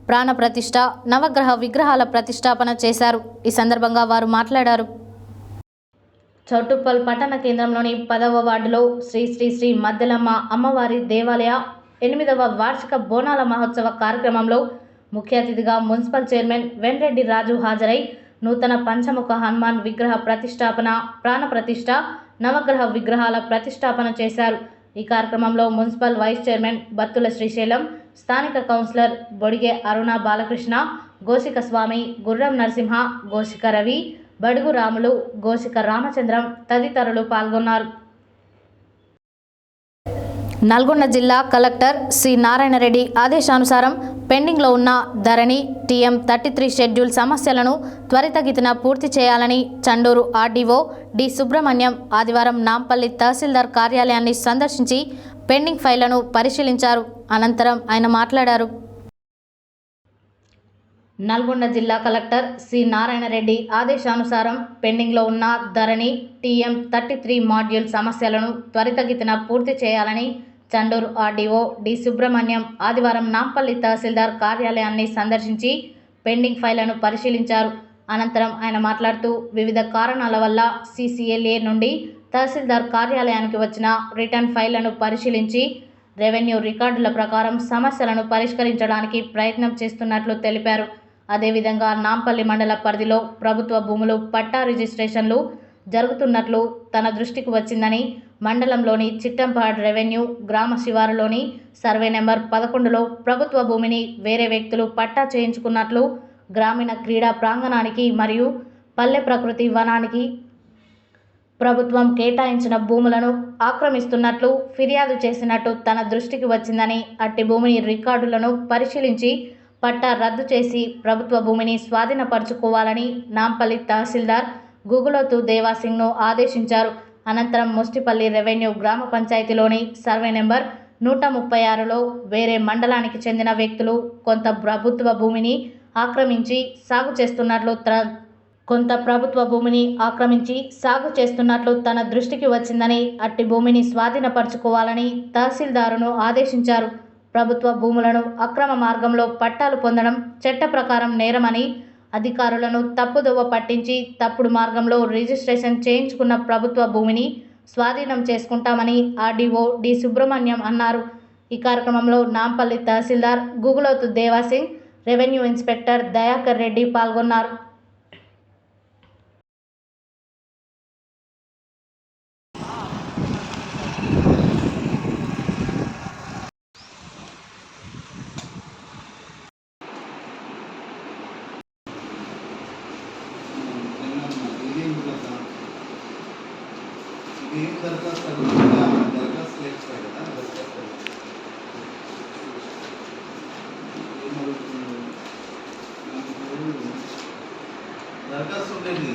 ప్రాణ ప్రతిష్ఠ, నవగ్రహ విగ్రహాల ప్రతిష్టాపన చేశారు. ఈ సందర్భంగా వారు మాట్లాడారు. చౌటుప్పల్ పట్టణ కేంద్రంలోని 10వ వార్డులో శ్రీ శ్రీ శ్రీ మద్దెలమ్మ అమ్మవారి దేవాలయ 8వ వార్షిక బోనాల మహోత్సవ కార్యక్రమంలో ముఖ్య అతిథిగా మున్సిపల్ చైర్మన్ వెంరెడ్డి రాజు హాజరై నూతన పంచముఖ హనుమాన్ విగ్రహ ప్రతిష్టాపన, ప్రాణ ప్రతిష్ఠ, నవగ్రహ విగ్రహాల ప్రతిష్టాపన చేశారు. ఈ కార్యక్రమంలో municipal vice chairman Battula Srisailam, స్థానిక కౌన్సిలర్ బొడిగే అరుణ బాలకృష్ణ, గోసిక స్వామి, గుర్రం నరసింహ, గోసిక రవి, బడుగు రాములు, గోసిక రామచంద్రం తదితరులు పాల్గొన్నారు. నల్గొండ జిల్లా కలెక్టర్ సి నారాయణరెడ్డి ఆదేశానుసారం పెండింగ్లో ఉన్న ధరణి టీఎం 33 షెడ్యూల్ సమస్యలను త్వరితగతిన పూర్తి చేయాలని చండూరు ఆర్డీఓ డి సుబ్రహ్మణ్యం ఆదివారం నాంపల్లి తహసీల్దార్ కార్యాలయాన్ని సందర్శించి పెండింగ్ ఫైళ్లను పరిశీలించారు. అనంతరం ఆయన మాట్లాడారు. నల్గొండ జిల్లా కలెక్టర్ సి నారాయణరెడ్డి ఆదేశానుసారం పెండింగ్లో ఉన్న ధరణి టీఎం 33 మాడ్యూల్ సమస్యలను త్వరితగతిన పూర్తి చేయాలని చండూరు ఆర్డీఓ డి సుబ్రహ్మణ్యం ఆదివారం నాంపల్లి తహసీల్దార్ కార్యాలయాన్ని సందర్శించి పెండింగ్ ఫైళ్లను పరిశీలించారు. అనంతరం ఆయన మాట్లాడుతూ వివిధ కారణాల వల్ల CCLA నుండి తహసీల్దార్ కార్యాలయానికి వచ్చిన రిటర్న్ ఫైళ్లను పరిశీలించి రెవెన్యూ రికార్డుల ప్రకారం సమస్యలను పరిష్కరించడానికి ప్రయత్నం చేస్తున్నట్లు తెలిపారు. అదేవిధంగా నాంపల్లి మండల పరిధిలో ప్రభుత్వ భూములు పట్టా రిజిస్ట్రేషన్లు జరుగుతున్నట్లు తన దృష్టికి వచ్చిందని మండలంలోని చిట్టంపాడ్ రెవెన్యూ గ్రామ శివారులోని సర్వే నెంబర్ 11లో ప్రభుత్వ భూమిని వేరే వ్యక్తులు పట్టా చేయించుకున్నట్లు, గ్రామీణ క్రీడా ప్రాంగణానికి మరియు పల్లె ప్రకృతి వనానికి ప్రభుత్వం కేటాయించిన భూములను ఆక్రమిస్తున్నట్లు ఫిర్యాదు చేసినట్టు తన దృష్టికి వచ్చిందని, అట్టి భూమిని రికార్డులను పరిశీలించి పట్టా రద్దు చేసి ప్రభుత్వ భూమిని స్వాధీనపరచుకోవాలని నాంపల్లి తహసీల్దార్ గుగులోతు దేవాసింగ్ను ఆదేశించారు. అనంతరం ముస్టిపల్లి రెవెన్యూ గ్రామ పంచాయతీలోని సర్వే నెంబర్ 136లో వేరే మండలానికి చెందిన వ్యక్తులు కొంత ప్రభుత్వ భూమిని ఆక్రమించి సాగు చేస్తున్నట్లు తన దృష్టికి వచ్చిందని, అట్టి భూమిని స్వాధీనపరచుకోవాలని తహసీల్దారును ఆదేశించారు. ప్రభుత్వ భూములను అక్రమ మార్గంలో పట్టాలు పొందడం చట్ట ప్రకారం నేరమని, అధికారులను తప్పుదోవ పట్టించి తప్పుడు మార్గంలో రిజిస్ట్రేషన్ చేయించుకున్న ప్రభుత్వ భూమిని స్వాధీనం చేసుకుంటామని ఆర్డీఓ డి సుబ్రహ్మణ్యం అన్నారు. ఈ కార్యక్రమంలో నాంపల్లి తహసీల్దార్ గుగులోతు దేవాసింగ్, రెవెన్యూ ఇన్స్పెక్టర్ దయాకర్ రెడ్డి పాల్గొన్నారు. దరఖాస్తు ఉండేది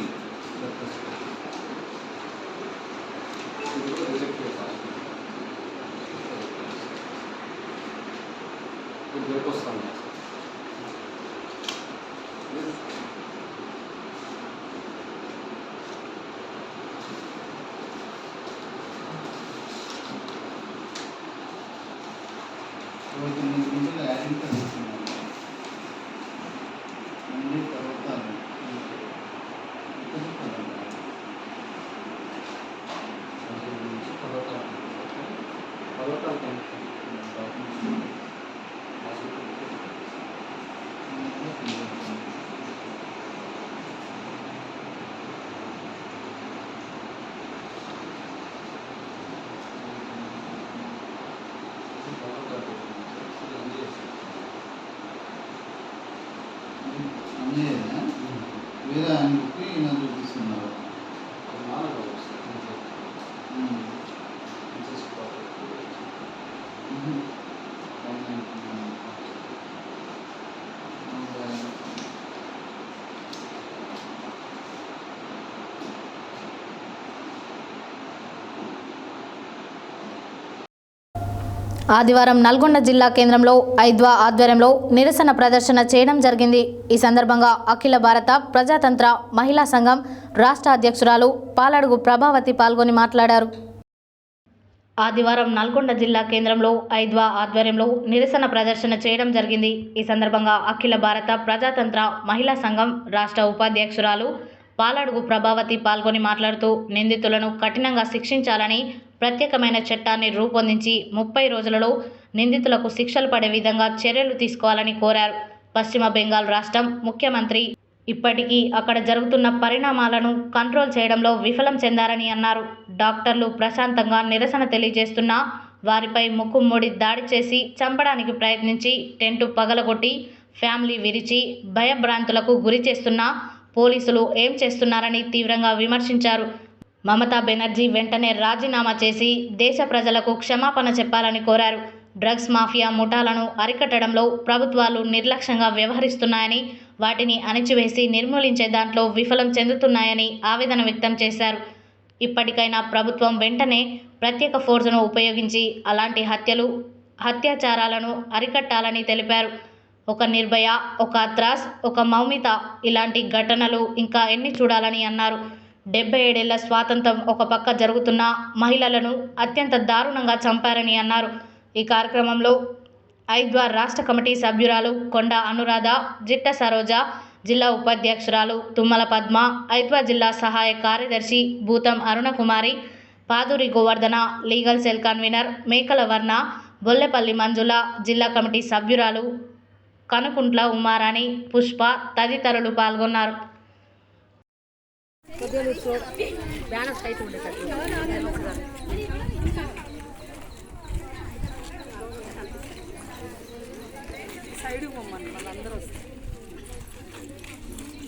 వేరే ఆయన చెప్పి నేను చూపిస్తున్నారు. ఆదివారం నల్గొండ జిల్లా కేంద్రంలో ఐద్వా ఆధ్వర్యంలో నిరసన ప్రదర్శన చేయడం జరిగింది. ఈ సందర్భంగా అఖిల భారత ప్రజాతంత్ర మహిళా సంఘం రాష్ట్ర అధ్యక్షురాలు పాలడుగు ప్రభావతి పాల్గొని మాట్లాడారు. ఆదివారం నల్గొండ జిల్లా కేంద్రంలో ఐద్వా ఆధ్వర్యంలో నిరసన ప్రదర్శన చేయడం జరిగింది. ఈ సందర్భంగా అఖిల భారత ప్రజాతంత్ర మహిళా సంఘం రాష్ట్ర ఉపాధ్యక్షురాలు పాలడుగు ప్రభావతి పాల్గొని మాట్లాడుతూ నిందితులను కఠినంగా శిక్షించాలని, ప్రత్యేకమైన చట్టాన్ని రూపొందించి 30 రోజులలో నిందితులకు శిక్షలు పడే విధంగా చర్యలు తీసుకోవాలని కోరారు. పశ్చిమ బెంగాల్ రాష్ట్రం ముఖ్యమంత్రి ఇప్పటికీ అక్కడ జరుగుతున్న పరిణామాలను కంట్రోల్ చేయడంలో విఫలం చెందారని అన్నారు. డాక్టర్లు ప్రశాంతంగా నిరసన తెలియజేస్తున్నా వారిపై ముక్కుమ్మడి దాడి చేసి చంపడానికి ప్రయత్నించి టెంటు పగలగొట్టి ఫ్యామిలీ విరిచి భయభ్రాంతులకు గురి చేస్తున్న పోలీసులు ఏం చేస్తున్నారని తీవ్రంగా విమర్శించారు. మమతా బెనర్జీ వెంటనే రాజీనామా చేసి దేశ ప్రజలకు క్షమాపణ చెప్పాలని కోరారు. డ్రగ్స్ మాఫియా ముఠాలను అరికట్టడంలో ప్రభుత్వాలు నిర్లక్ష్యంగా వ్యవహరిస్తున్నాయని, వాటిని అణిచివేసి నిర్మూలించే దాంట్లో విఫలం చెందుతున్నాయని ఆవేదన వ్యక్తం చేశారు. ఇప్పటికైనా ప్రభుత్వం వెంటనే ప్రత్యేక ఫోర్సును ఉపయోగించి అలాంటి అత్యాచారాలను అరికట్టాలని తెలిపారు. ఒక నిర్భయ, ఒక అత్రాస్, ఒక మౌమిత ఇలాంటి ఘటనలు ఇంకా ఎన్ని చూడాలని అన్నారు. 77 ఏళ్ల స్వాతంత్రం ఒక పక్క జరుగుతున్న మహిళలను అత్యంత దారుణంగా చంపారని అన్నారు. ఈ కార్యక్రమంలో ఐద్వా రాష్ట్ర కమిటీ సభ్యురాలు కొండ అనురాధ, జిట్ట సరోజ, జిల్లా ఉపాధ్యక్షురాలు తుమ్మల పద్మ, ఐద్వా జిల్లా సహాయ కార్యదర్శి Bhutham Arunakumari, Paduri Govardhana, legal cell convener Mekala Varna, Bollepalli మంజుల, జిల్లా కమిటీ సభ్యురాలు కనుకుంట్ల ఉమారాణి, పుష్ప తదితరులు పాల్గొన్నారు. మధ్యలో బ్యానర్స్ అయితే ఉండేటట్టు సైడ్ పోమ్మని వాళ్ళందరూ వస్తారు.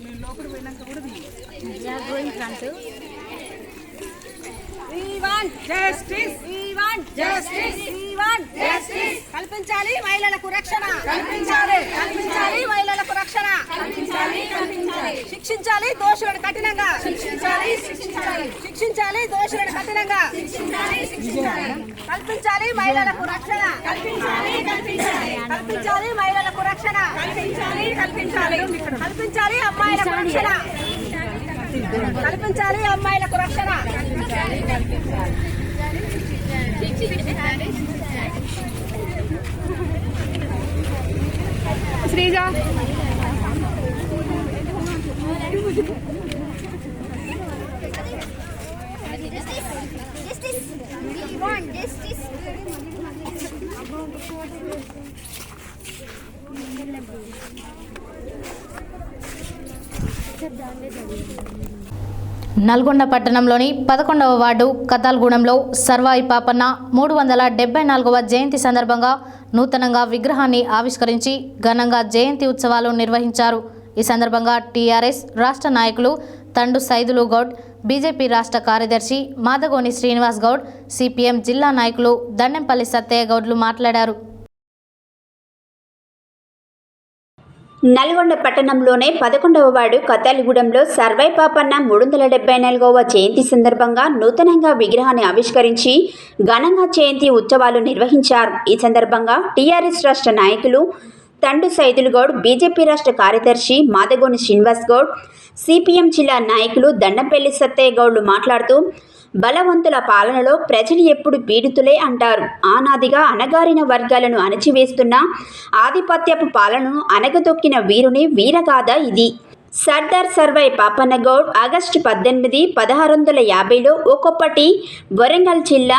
మేము లోపల పోయినాక కూడా going front. We want justice. We want justice. We want justice. కల్పించాలి మహిళలకు రక్షణ. కల్పించాలి. కల్పించాలి మహిళలకు రక్షణ. కల్పించాలి. కల్పించాలి. శిక్షించాలి దోషులను కఠినంగా. శిక్షించాలి. శిక్షించాలి. శిక్షించాలి దోషులను కఠినంగా. శిక్షించాలి. శిక్షించాలి. కల్పించాలి మహిళలకు రక్షణ. కల్పించాలి. కల్పించాలి. కల్పించాలి మహిళలకు రక్షణ. కల్పించాలి. కల్పించాలి. కల్పించాలి అమ్మాయిలకు రక్షణ. కల్పించాలి అమ్మాయిలకు రక్షణ. శ్రీజ నల్గొండ పట్టణంలోని 11వ వార్డు కతాల్గూడెంలో సర్వాయి పాపన్న 374వ జయంతి సందర్భంగా నూతనంగా విగ్రహాన్ని ఆవిష్కరించి ఘనంగా జయంతి ఉత్సవాలు నిర్వహించారు. ఈ సందర్భంగా టీఆర్ఎస్ రాష్ట్ర నాయకులు తండు సైదులు గౌడ్, బీజేపీ రాష్ట్ర కార్యదర్శి మాదగోని శ్రీనివాస్ గౌడ్, సిపిఎం జిల్లా నాయకులు దండెంపల్లి సత్తయ్య గౌడ్లు మాట్లాడారు. నల్గొండ పట్టణంలోనే 11వ వార్డు కతాలిగూడెంలో సర్వై పాపన్న 374వ జయంతి సందర్భంగా నూతనంగా విగ్రహాన్ని ఆవిష్కరించి ఘనంగా జయంతి ఉత్సవాలు నిర్వహించారు. ఈ సందర్భంగా టీఆర్ఎస్ రాష్ట్ర నాయకులు తండు సైదులు గౌడ్, బీజేపీ రాష్ట్ర కార్యదర్శి మాదగోని శ్రీనివాస్ గౌడ్, సిపిఎం జిల్లా నాయకులు దండంపల్లి సత్తయ్య గౌడ్లు మాట్లాడుతూ బలవంతుల పాలనలో ప్రజలు ఎప్పుడు పీడితులే అంటారు. ఆనాదిగా అణగారిన వర్గాలను అణచివేస్తున్న ఆధిపత్యపు పాలనను అణగదొక్కిన వీరుని వీరగాథ ఇది. సర్దార్ సర్వై పాపన్న గౌడ్ ఆగస్టు 18, 1650లో ఒక్కొక్కటి వరంగల్ జిల్లా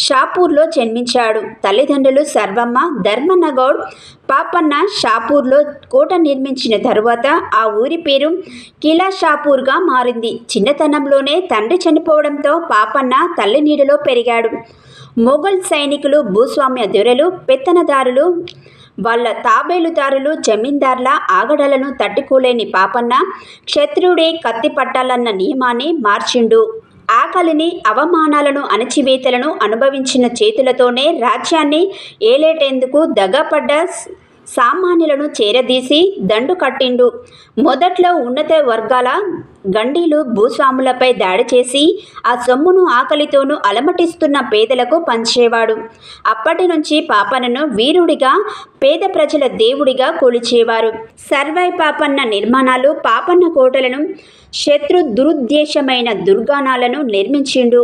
షాపూర్లో జన్మించాడు. తల్లిదండ్రులు సర్వమ్మ, ధర్మన్న గౌడ్. పాపన్న షాపూర్లో కోట నిర్మించిన తరువాత ఆ ఊరి పేరు కిలా షాపూర్గా మారింది. చిన్నతనంలోనే తండ్రి చనిపోవడంతో పాపన్న తల్లి నీడలో పెరిగాడు. మొఘల్ సైనికులు, భూస్వామ్య దొరలు, పెత్తనదారులు, వాళ్ళ తాబేలుదారులు, జమీందార్ల ఆగడాలను తట్టుకోలేని పాపన్న క్షత్రుడే కత్తి పట్టాలన్న నియమాన్ని మార్చిండు. ఆకలిని, అవమానాలను, అణచివేతలను అనుభవించిన చేతులతోనే రాజ్యాన్ని ఏలేటేందుకు దగాపడ్డ సామాన్యులను చేరదీసి దండు కట్టిండు. మొదట్లో ఉన్నత వర్గాల గండీలు భూస్వాములపై దాడి చేసి ఆ సొమ్మును ఆకలితోనూ అలమటిస్తున్న పేదలకు పంచేవాడు. అప్పటి నుంచి పాపన్నను వీరుడిగా, పేద ప్రజల దేవుడిగా కొలిచేవారు. సర్వై పాపన్న నిర్మాణాలు పాపన్న కోటలను, శత్రు దురుద్దేశమైన దుర్గాణాలను నిర్మించిండు.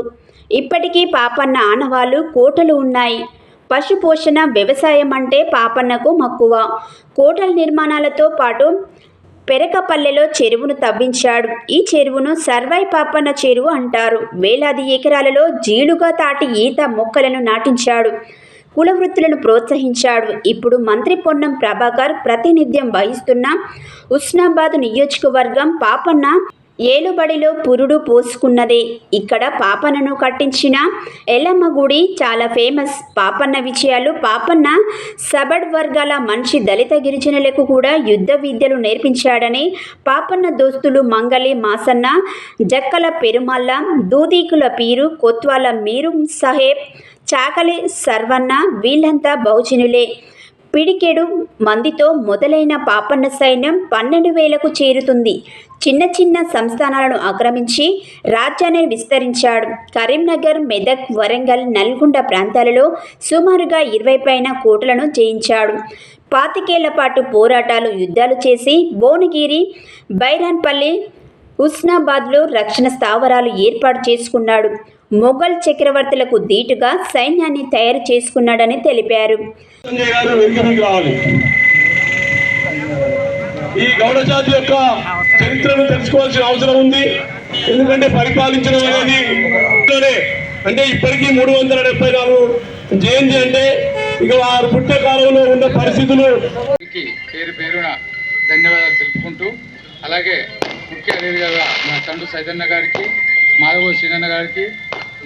ఇప్పటికీ పాపన్న ఆనవాళ్ళు కోటలు ఉన్నాయి. పశుపోషణ, వ్యవసాయం అంటే పాపన్నకు మక్కువ. కోటల నిర్మాణాలతో పాటు పెరకపల్లెలో చెరువును తవ్వించాడు. ఈ చెరువును సర్వై పాపన్న చెరువు అంటారు. వేలాది ఎకరాలలో జీలుగా తాటి ఈత మొక్కలను నాటించాడు. కుల వృత్తులను ప్రోత్సహించాడు. ఇప్పుడు మంత్రి పొన్నం ప్రభాకర్ ప్రాతినిధ్యం వహిస్తున్న హుస్నాబాద్ నియోజకవర్గం పాపన్న ఏలుబడిలో పురుడు పోసుకున్నదే. ఇక్కడ పాపన్నను కట్టించిన ఎల్లమ్మ గుడి చాలా ఫేమస్. పాపన్న విజయాలు. పాపన్న సబడ్ వర్గాల మంచి దళిత గిరిజనులకు కూడా యుద్ధ విద్యలు నేర్పించాడని పాపన్న దోస్తులు మంగలి మాసన్న, జక్కల పెరుమల్ల, దూదీకుల పీరు, కొత్వాల మీరు సాహెబ్, చాకలి సర్వన్న వీళ్ళంతా బహుజనులే. పిడికెడు మందితో మొదలైన పాపన్న సైన్యం 12,000కు చేరుతుంది. చిన్న చిన్న సంస్థానాలను ఆక్రమించి రాజ్యాన్ని విస్తరించాడు. కరీంనగర్, మెదక్, వరంగల్, నల్గొండ ప్రాంతాలలో సుమారుగా 20 పైన కోటలను జయించాడు. 25 ఏళ్ల పాటు పోరాటాలు, యుద్ధాలు చేసి భువనగిరి, బైరాన్పల్లి, హుస్నాబాద్లో రక్షణ స్థావరాలు ఏర్పాటు చేసుకున్నాడు. మొఘల్ చక్రవర్తులకు ధీటుగా సైన్యాన్ని తయారు చేసుకున్నాడని తెలిపారు. ఈ గౌడ జాతి యొక్క చరిత్రను తెలుసుకోవాల్సిన అవసరం ఉంది. ఎందుకంటే పరిపాలించడం అనేది అంటే ఇప్పటికీ 374 జయంతి అంటే ఇక వారు పుట్టే కాలంలో ఉన్న పరిస్థితులు పేరు పేరున ధన్యవాదాలు తెలుపుకుంటూ అలాగే ముఖ్య అతిథిగా మన తండ్రి సైతన్య గారికి, మాధవ శ్రీనన్న గారికి,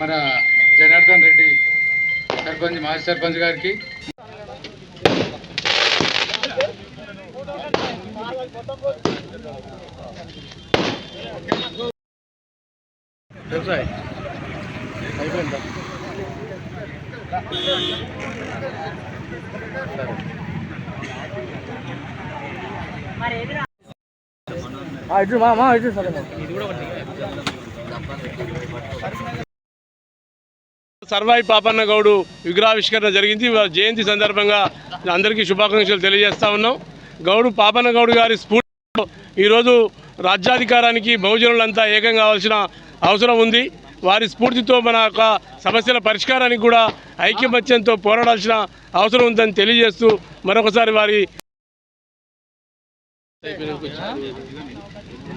మన జనార్దన్ రెడ్డి సర్పంచ్, మాజీ సర్పంచ్ గారికి, సర్వాయి పాపన్న గౌడు విగ్రహావిష్కరణ జరిగింది. జయంతి సందర్భంగా అందరికీ శుభాకాంక్షలు తెలియజేస్తా ఉన్నాం. గౌడు పాపన్న గౌడు గారి స్ఫూర్తితో ఈరోజు రాజ్యాధికారానికి బహుజనులంతా ఏకం కావాల్సిన అవసరం ఉంది. వారి స్ఫూర్తితో మన యొక్క సమస్యల పరిష్కారానికి కూడా ఐక్యమత్యంతో పోరాడాల్సిన అవసరం ఉందని తెలియజేస్తూ మరొకసారి వారి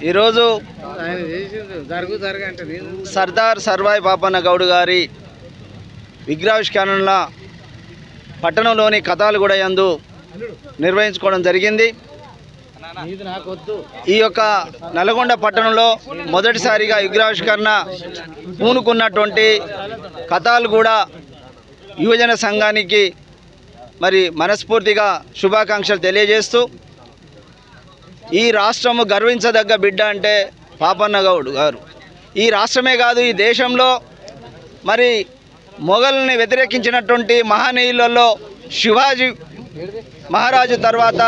ఈరోజు సర్దార్ సర్వాయి పాపన్న గౌడ్ గారి విగ్రహావిష్కరణ పట్టణంలోని కథాలుగూడ యందు నిర్వహించుకోవడం జరిగింది. ఈ యొక్క నల్గొండ పట్టణంలో మొదటిసారిగా విగ్రహావిష్కరణ పూనుకున్నటువంటి కథాలుగూడ యువజన సంఘానికి మరి మనస్ఫూర్తిగా శుభాకాంక్షలు తెలియజేస్తూ, ఈ రాష్ట్రము గర్వించదగ్గ బిడ్డ అంటే పాపన్న గౌడ్ గారు. ఈ రాష్ట్రమే కాదు, ఈ దేశంలో మరి మొఘల్ని వ్యతిరేకించినటువంటి మహనీయులలో శివాజీ మహారాజు తర్వాత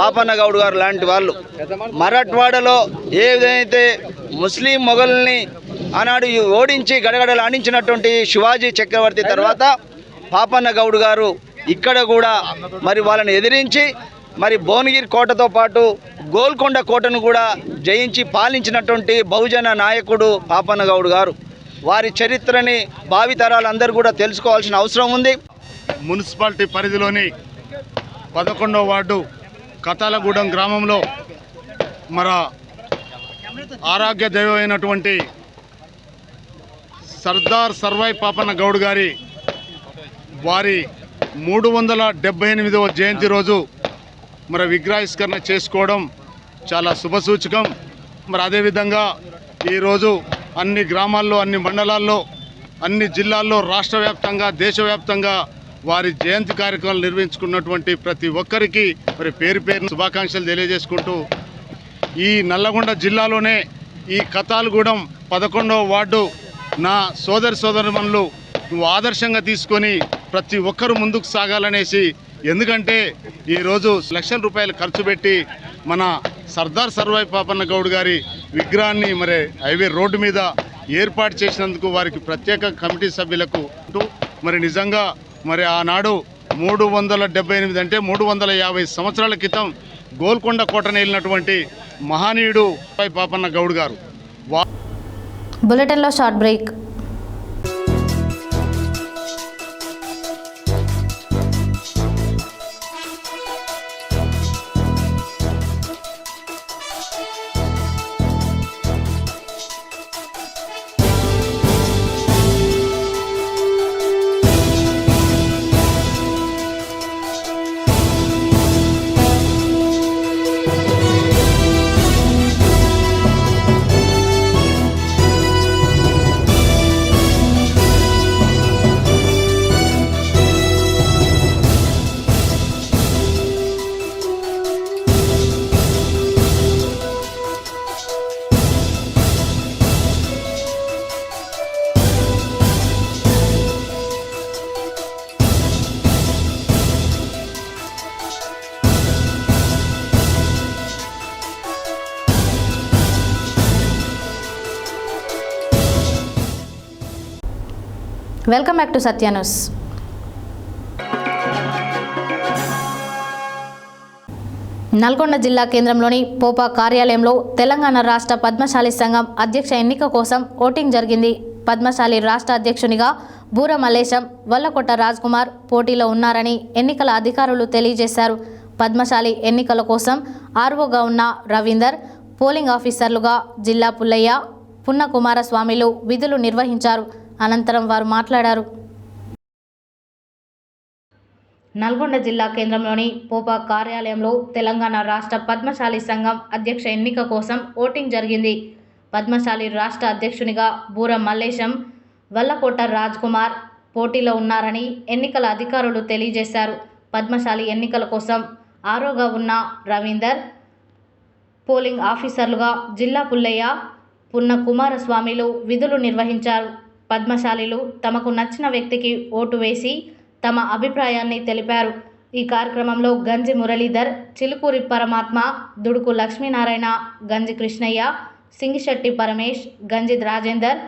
పాపన్న గౌడ్ గారు లాంటి వాళ్ళు. మరాఠ్వాడలో ఏదైతే ముస్లిం మొఘల్ని ఆనాడు ఓడించి గడగడలు ఆడించినటువంటి శివాజీ చక్రవర్తి తర్వాత పాపన్న గౌడ్ గారు ఇక్కడ కూడా మరి వాళ్ళని ఎదిరించి మరి భువనగిరి కోటతో పాటు గోల్కొండ కోటను కూడా జయించి పాలించినటువంటి బహుజన నాయకుడు పాపన్న గౌడ్ గారు. వారి చరిత్రని భావితరాలందరూ కూడా తెలుసుకోవాల్సిన అవసరం ఉంది. మున్సిపాలిటీ పరిధిలోని 11వ వార్డు కతాలగూడెం గ్రామంలో మన ఆరాధ్య దైవం అయినటువంటి సర్దార్ సర్వాయి పాపన్న గౌడ్ గారి వారి 378వ జయంతి రోజు మరి విగ్రహావిష్కరణ చేసుకోవడం చాలా శుభసూచకం. మరి అదేవిధంగా ఈరోజు అన్ని గ్రామాల్లో, అన్ని మండలాల్లో, అన్ని జిల్లాల్లో, రాష్ట్ర వ్యాప్తంగా, దేశవ్యాప్తంగా వారి జయంతి కార్యక్రమాలు నిర్వహించుకున్నటువంటి ప్రతి ఒక్కరికి మరి పేరు పేరు శుభాకాంక్షలు తెలియజేసుకుంటూ, ఈ నల్లగొండ జిల్లాలోనే ఈ కతాలగూడెం 11వ వార్డు నా సోదరిమణులు నువ్వు ఆదర్శంగా తీసుకొని ప్రతి ఒక్కరూ ముందుకు సాగాలనేసి, ఎందుకంటే ఈరోజు లక్షల రూపాయలు ఖర్చు పెట్టి మన సర్దార్ సర్వాయి పాపన్న గౌడ్ గారి విగ్రహాన్ని మరి హైవే రోడ్డు మీద ఏర్పాటు చేసినందుకు వారికి ప్రత్యేక కమిటీ సభ్యులకు మరి నిజంగా మరి ఆనాడు 378 అంటే 350 సంవత్సరాల క్రితం గోల్కొండ కోటను వెళ్ళినటువంటి మహనీయుడు పాపన్న గౌడ్ గారు. బులెటిన్లో short break. Welcome back to Satya news. Nalgonda జిల్లా కేంద్రంలోని పోపా కార్యాలయంలో తెలంగాణ రాష్ట్ర పద్మశాలి సంఘం అధ్యక్ష ఎన్నిక కోసం ఓటింగ్ జరిగింది. పద్మశాలి రాష్ట్ర అధ్యక్షునిగా బూర మల్లేశం, వల్లకొట్ట రాజ్ కుమార్ పోటీలో ఉన్నారని ఎన్నికల అధికారులు తెలియజేశారు. పద్మశాలి ఎన్నికల కోసం ఆర్ఓగా ఉన్న రవీందర్, పోలింగ్ ఆఫీసర్లుగా జిల్లా పుల్లయ్య, పున్న కుమారస్వామిలు విధులు నిర్వహించారు. అనంతరం వారు మాట్లాడారు. నల్గొండ జిల్లా కేంద్రంలోని పోపా కార్యాలయంలో తెలంగాణ రాష్ట్ర పద్మశాలి సంఘం అధ్యక్ష ఎన్నిక కోసం ఓటింగ్ జరిగింది. పద్మశాలి రాష్ట్ర అధ్యక్షునిగా బూర మల్లేశం, వల్లకోట రాజ్ కుమార్ పోటీలో ఉన్నారని ఎన్నికల అధికారులు తెలియజేశారు. పద్మశాలి ఎన్నికల కోసం ఆరోగా ఉన్న రవీందర్, పోలింగ్ ఆఫీసర్లుగా జిల్లా పుల్లయ్య, పున్న కుమారస్వామిలు విధులు నిర్వహించారు. పద్మశాలీలు తమకు నచ్చిన వ్యక్తికి ఓటు వేసి తమ అభిప్రాయాన్ని తెలిపారు. ఈ కార్యక్రమంలో గంజి మురళీధర్, చిలుకూరి పరమాత్మ, దుడుకు లక్ష్మీనారాయణ, గంజి కృష్ణయ్య, సింగిశెట్టి పరమేష్, గంజి రాజేందర్,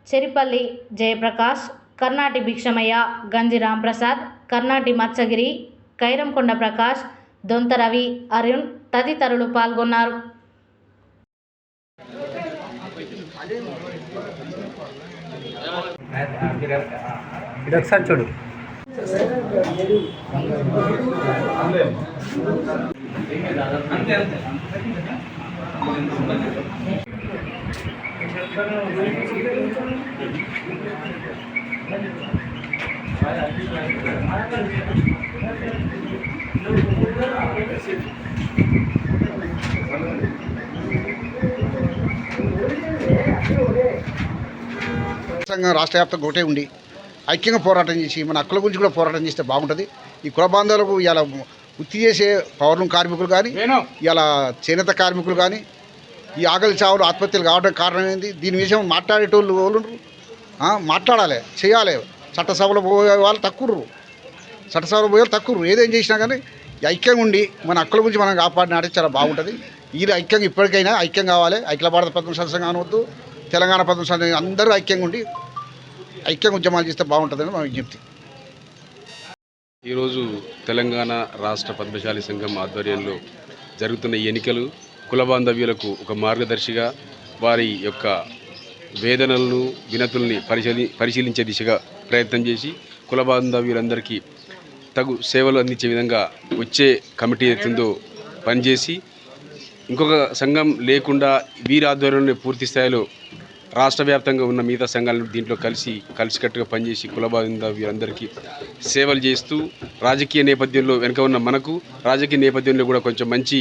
చెరిపల్లి జయప్రకాష్, కర్నాటి భిక్షమయ్య, గంజి రాంప్రసాద్, కర్నాటి మత్సగిరి, కైరంకొండ ప్రకాష్, దొంత రవి, అరుణ్ తదితరులు పాల్గొన్నారు. చూడు సంఘం రాష్ట్ర వ్యాప్తంగా ఒకటే ఉండి ఐక్యంగా పోరాటం చేసి మన హక్కుల గురించి కూడా పోరాటం చేస్తే బాగుంటుంది. ఈ కుల బాంధవులకు ఇలా వృత్తి చేసే పౌర్ణం కార్మికులు కానీ, ఇలా చేనేత కార్మికులు కానీ ఈ ఆకలి చావులు ఆత్మహత్యలు కావడం కారణం ఏంది? దీని విషయం మాట్లాడేటోళ్ళు వాళ్ళు మాట్లాడాలి, చేయాలి. చట్టసభలో పోయే వాళ్ళు తక్కువ, చట్టసభలో పోయే వాళ్ళు తక్కువ. ఏదేం చేసినా కానీ ఐక్యంగా ఉండి మన హక్కుల గురించి మనం కాపాడినాడే చాలా బాగుంటుంది. ఈ ఐక్యంగా ఇప్పటికైనా ఐక్యం కావాలి. అఖిల భారత పద్మశాలి సంఘం అనవద్దు, తెలంగాణ పద్మశాలి అందరూ ఐక్యంగా ఉండి ఐక్యంగా ఉద్యమాలు చేస్తే బాగుంటుందని మా విజ్ఞప్తి. ఈరోజు తెలంగాణ రాష్ట్ర పద్మశాలి సంఘం ఆధ్వర్యంలో జరుగుతున్న ఎన్నికలు కుల బాంధవ్యులకు ఒక మార్గదర్శిగా వారి యొక్క వేదనలను వినతుల్ని పరిశీలించే దిశగా ప్రయత్నం చేసి కుల బాంధవ్యులందరికీ తగు సేవలు అందించే విధంగా వచ్చే కమిటీ ఎత్తుందో పనిచేసి ఇంకొక సంఘం లేకుండా వీరి ఆధ్వర్యంలో పూర్తి స్థాయిలో రాష్ట్ర వ్యాప్తంగా ఉన్న మిగతా సంఘాలను దీంట్లో కలిసికట్టుగా పనిచేసి కుల బాంధవ్యులందరికీ సేవలు చేస్తూ రాజకీయ నేపథ్యంలో వెనుక ఉన్న మనకు రాజకీయ నేపథ్యంలో కూడా కొంచెం మంచి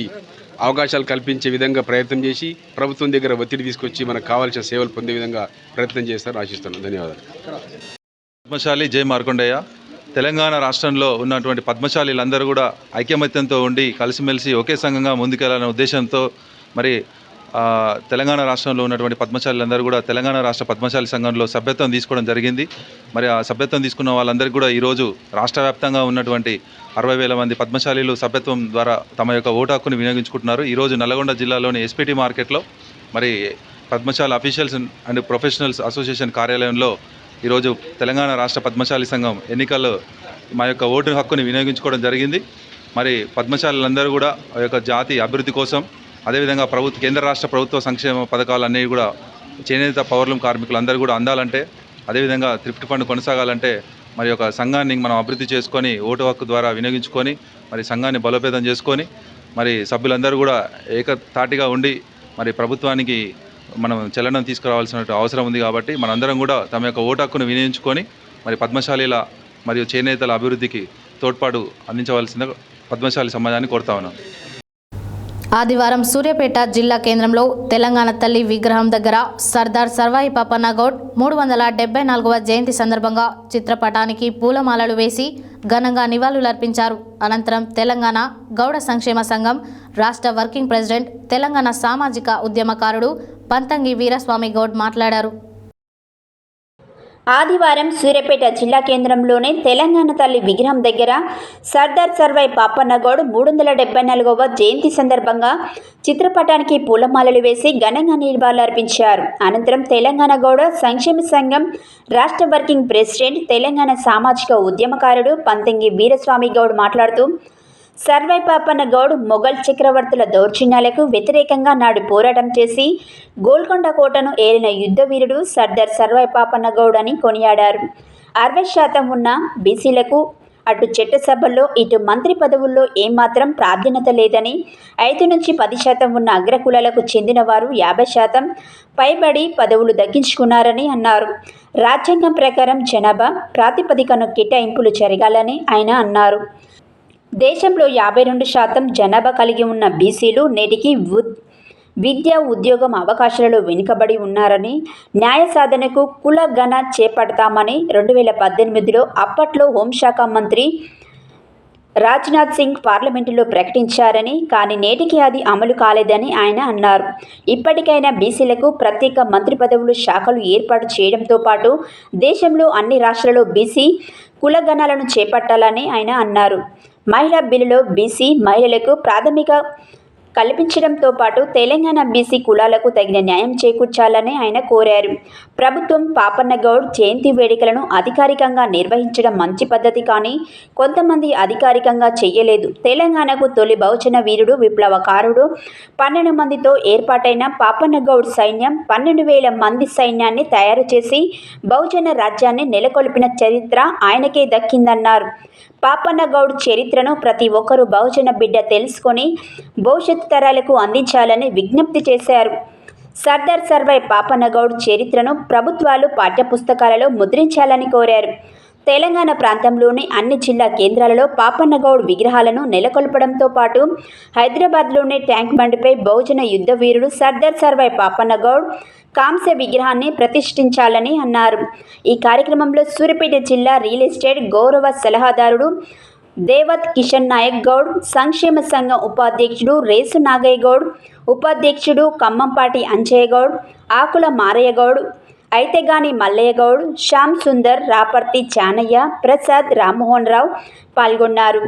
అవకాశాలు కల్పించే విధంగా ప్రయత్నం చేసి ప్రభుత్వం దగ్గర ఒత్తిడి తీసుకొచ్చి మనకు కావాల్సిన సేవలు పొందే విధంగా ప్రయత్నం చేస్తారని ఆశిస్తున్నాను. ధన్యవాదాలు. పద్మశాలి జై మార్కొండయ్య. తెలంగాణ రాష్ట్రంలో ఉన్నటువంటి పద్మశాలీలందరూ కూడా ఐకమత్యంతో ఉండి కలిసిమెలిసి ఒకే సంఘంగా ముందుకెళ్లాలనే ఉద్దేశంతో మరి తెలంగాణ రాష్ట్రంలో ఉన్నటువంటి పద్మశాలీలందరూ కూడా తెలంగాణ రాష్ట్ర పద్మశాలి సంఘంలో సభ్యత్వం తీసుకోవడం జరిగింది. మరి ఆ సభ్యత్వం తీసుకున్న వాళ్ళందరికీ కూడా ఈరోజు రాష్ట్ర వ్యాప్తంగా ఉన్నటువంటి 60,000 మంది పద్మశాలీలు సభ్యత్వం ద్వారా తమ యొక్క ఓటు హక్కును వినియోగించుకుంటున్నారు. ఈరోజు నల్గొండ జిల్లాలోని ఎస్పీటీ మార్కెట్లో మరి Padmashali officials and professionals association కార్యాలయంలో ఈరోజు తెలంగాణ రాష్ట్ర పద్మశాలి సంఘం ఎన్నికల్లో మా యొక్క ఓటు హక్కుని వినియోగించుకోవడం జరిగింది. మరి పద్మశాలీలందరూ కూడా ఆ యొక్క జాతి అభివృద్ధి కోసం, అదేవిధంగా కేంద్ర రాష్ట్ర ప్రభుత్వ సంక్షేమ పథకాలన్నీ కూడా చేనేత పౌర్లం కార్మికులందరూ కూడా అందాలంటే, అదేవిధంగా థ్రిఫ్ట్ ఫండ్ కొనసాగాలంటే మరి ఒక సంఘాన్ని మనం అభివృద్ధి చేసుకొని ఓటు హక్కు ద్వారా వినియోగించుకొని మరి సంఘాన్ని బలోపేతం చేసుకొని మరి సభ్యులందరూ కూడా ఏకతాటిగా ఉండి మరి ప్రభుత్వానికి మనం చలనం తీసుకురావాల్సిన అవసరం ఉంది. కాబట్టి మనందరం కూడా తమ యొక్క ఓటు హక్కును వినియోగించుకొని మరి పద్మశాలీల మరియు చేనేతల అభివృద్ధికి తోడ్పాటు అందించవలసిందిగా పద్మశాలి సమాజాన్ని కోరుతా ఉన్నాం. ఆదివారం సూర్యాపేట జిల్లా కేంద్రంలో తెలంగాణ తల్లి విగ్రహం దగ్గర సర్దార్ సర్వాయి పాపన్న గౌడ్ 374వ జయంతి సందర్భంగా చిత్రపటానికి పూలమాలలు వేసి ఘనంగా నివాళులర్పించారు. అనంతరం తెలంగాణ గౌడ సంక్షేమ సంఘం రాష్ట్ర వర్కింగ్ ప్రెసిడెంట్, తెలంగాణ సామాజిక ఉద్యమకారుడు పంతంగి వీరస్వామి గౌడ్ మాట్లాడారు. ఆదివారం సూర్యాపేట జిల్లా కేంద్రంలోని తెలంగాణ తల్లి విగ్రహం దగ్గర సర్దార్ సర్వాయి పాపన్న గౌడ్ 374వ జయంతి సందర్భంగా చిత్రపటానికి పూలమాలలు వేసి ఘనంగా నివాళులర్పించారు. అనంతరం తెలంగాణ గౌడ సంక్షేమ సంఘం రాష్ట్ర వర్కింగ్ ప్రెసిడెంట్, తెలంగాణ సామాజిక ఉద్యమకారుడు పంతంగి వీరస్వామి గౌడ్ మాట్లాడుతూ సర్వాయి పాపన్న గౌడ్ మొఘల్ చక్రవర్తుల దౌర్జన్యాలకు వ్యతిరేకంగా నాడు పోరాటం చేసి గోల్కొండ కోటను ఏలిన యుద్ధ వీరుడు సర్దార్ సర్వాయి పాపన్న గౌడ్ అని కొనియాడారు. 60% ఉన్న బీసీలకు అటు చట్టసభల్లో ఇటు మంత్రి పదవుల్లో ఏమాత్రం ప్రాధాన్యత లేదని 5 నుంచి 10% ఉన్న అగ్రకులాలకు చెందిన వారు 50% పైబడి పదవులు దక్కించుకున్నారని అన్నారు. రాజ్యాంగం ప్రకారం జనాభా ప్రాతిపదికన కేటాయింపులు జరగాలని ఆయన అన్నారు. దేశంలో 52% జనాభా కలిగి ఉన్న బీసీలు నేటికి విద్య, ఉద్యోగం అవకాశాలలో వెనుకబడి ఉన్నారని, న్యాయ సాధనకు కులగణ చేపడతామని 2018లో అప్పట్లో హోంశాఖ మంత్రి రాజ్నాథ్ సింగ్ పార్లమెంటులో ప్రకటించారని, కానీ నేటికి అది అమలు కాలేదని ఆయన అన్నారు. ఇప్పటికైనా బీసీలకు ప్రత్యేక మంత్రి పదవులు, శాఖలు ఏర్పాటు చేయడంతో పాటు దేశంలో అన్ని రాష్ట్రాల్లో బీసీ కులగణాలను చేపట్టాలని ఆయన అన్నారు. మహిళా బిల్లులో బీసీ మహిళలకు ప్రాథమిక కల్పించడంతో పాటు తెలంగాణ బీసీ కులాలకు తగిన న్యాయం చేకూర్చాలని ఆయన కోరారు. ప్రభుత్వం పాపన్న గౌడ్ జయంతి వేడుకలను అధికారికంగా నిర్వహించడం మంచి పద్ధతి, కానీ కొంతమంది అధికారికంగా చేయలేదు. తెలంగాణకు తొలి బహుజన వీరుడు, విప్లవకారుడు 12 మందితో ఏర్పాటైన పాపన్న గౌడ్ సైన్యం 12,000 మంది సైన్యాన్ని తయారు చేసి బహుజన రాజ్యాన్ని నెలకొల్పిన చరిత్ర ఆయనకే దక్కిందన్నారు. పాపన్న గౌడ్ చరిత్రను ప్రతి ఒక్కరూ బహుజన బిడ్డ తెలుసుకొని భవిష్యత్తు తరాలకు అందించాలని విజ్ఞప్తి చేశారు. సర్దార్ సర్వాయి పాపన్న గౌడ్ చరిత్రను ప్రభుత్వాలు పాఠ్యపుస్తకాలలో ముద్రించాలని కోరారు. తెలంగాణ ప్రాంతంలోని అన్ని జిల్లా కేంద్రాలలో పాపన్న గౌడ్ విగ్రహాలను నెలకొల్పడంతో పాటు హైదరాబాద్లోని ట్యాంక్ బండ్పై బహుజన యుద్ధ వీరుడు సర్దార్ సర్వాయి పాపన్న గౌడ్ కాంస్య విగ్రహాన్ని ప్రతిష్ఠించాలని అన్నారు. ఈ కార్యక్రమంలో సూర్యాపేట జిల్లా రియల్ ఎస్టేట్ గౌరవ సలహాదారుడు దేవత్ కిషన్ నాయక్ గౌడ్, సంక్షేమ సంఘం ఉపాధ్యక్షుడు రేసు నాగయ్య గౌడ్, ఉపాధ్యక్షుడు ఖమ్మంపాటి అంజయ్య గౌడ్, ఆకుల మారయ్య గౌడ్, అయితేగాని మల్లయ్య గౌడ్, శ్యామ్ సుందర్, రాపర్తి జానయ్య, ప్రసాద్, రామ్మోహన్ రావు పాల్గొన్నారు.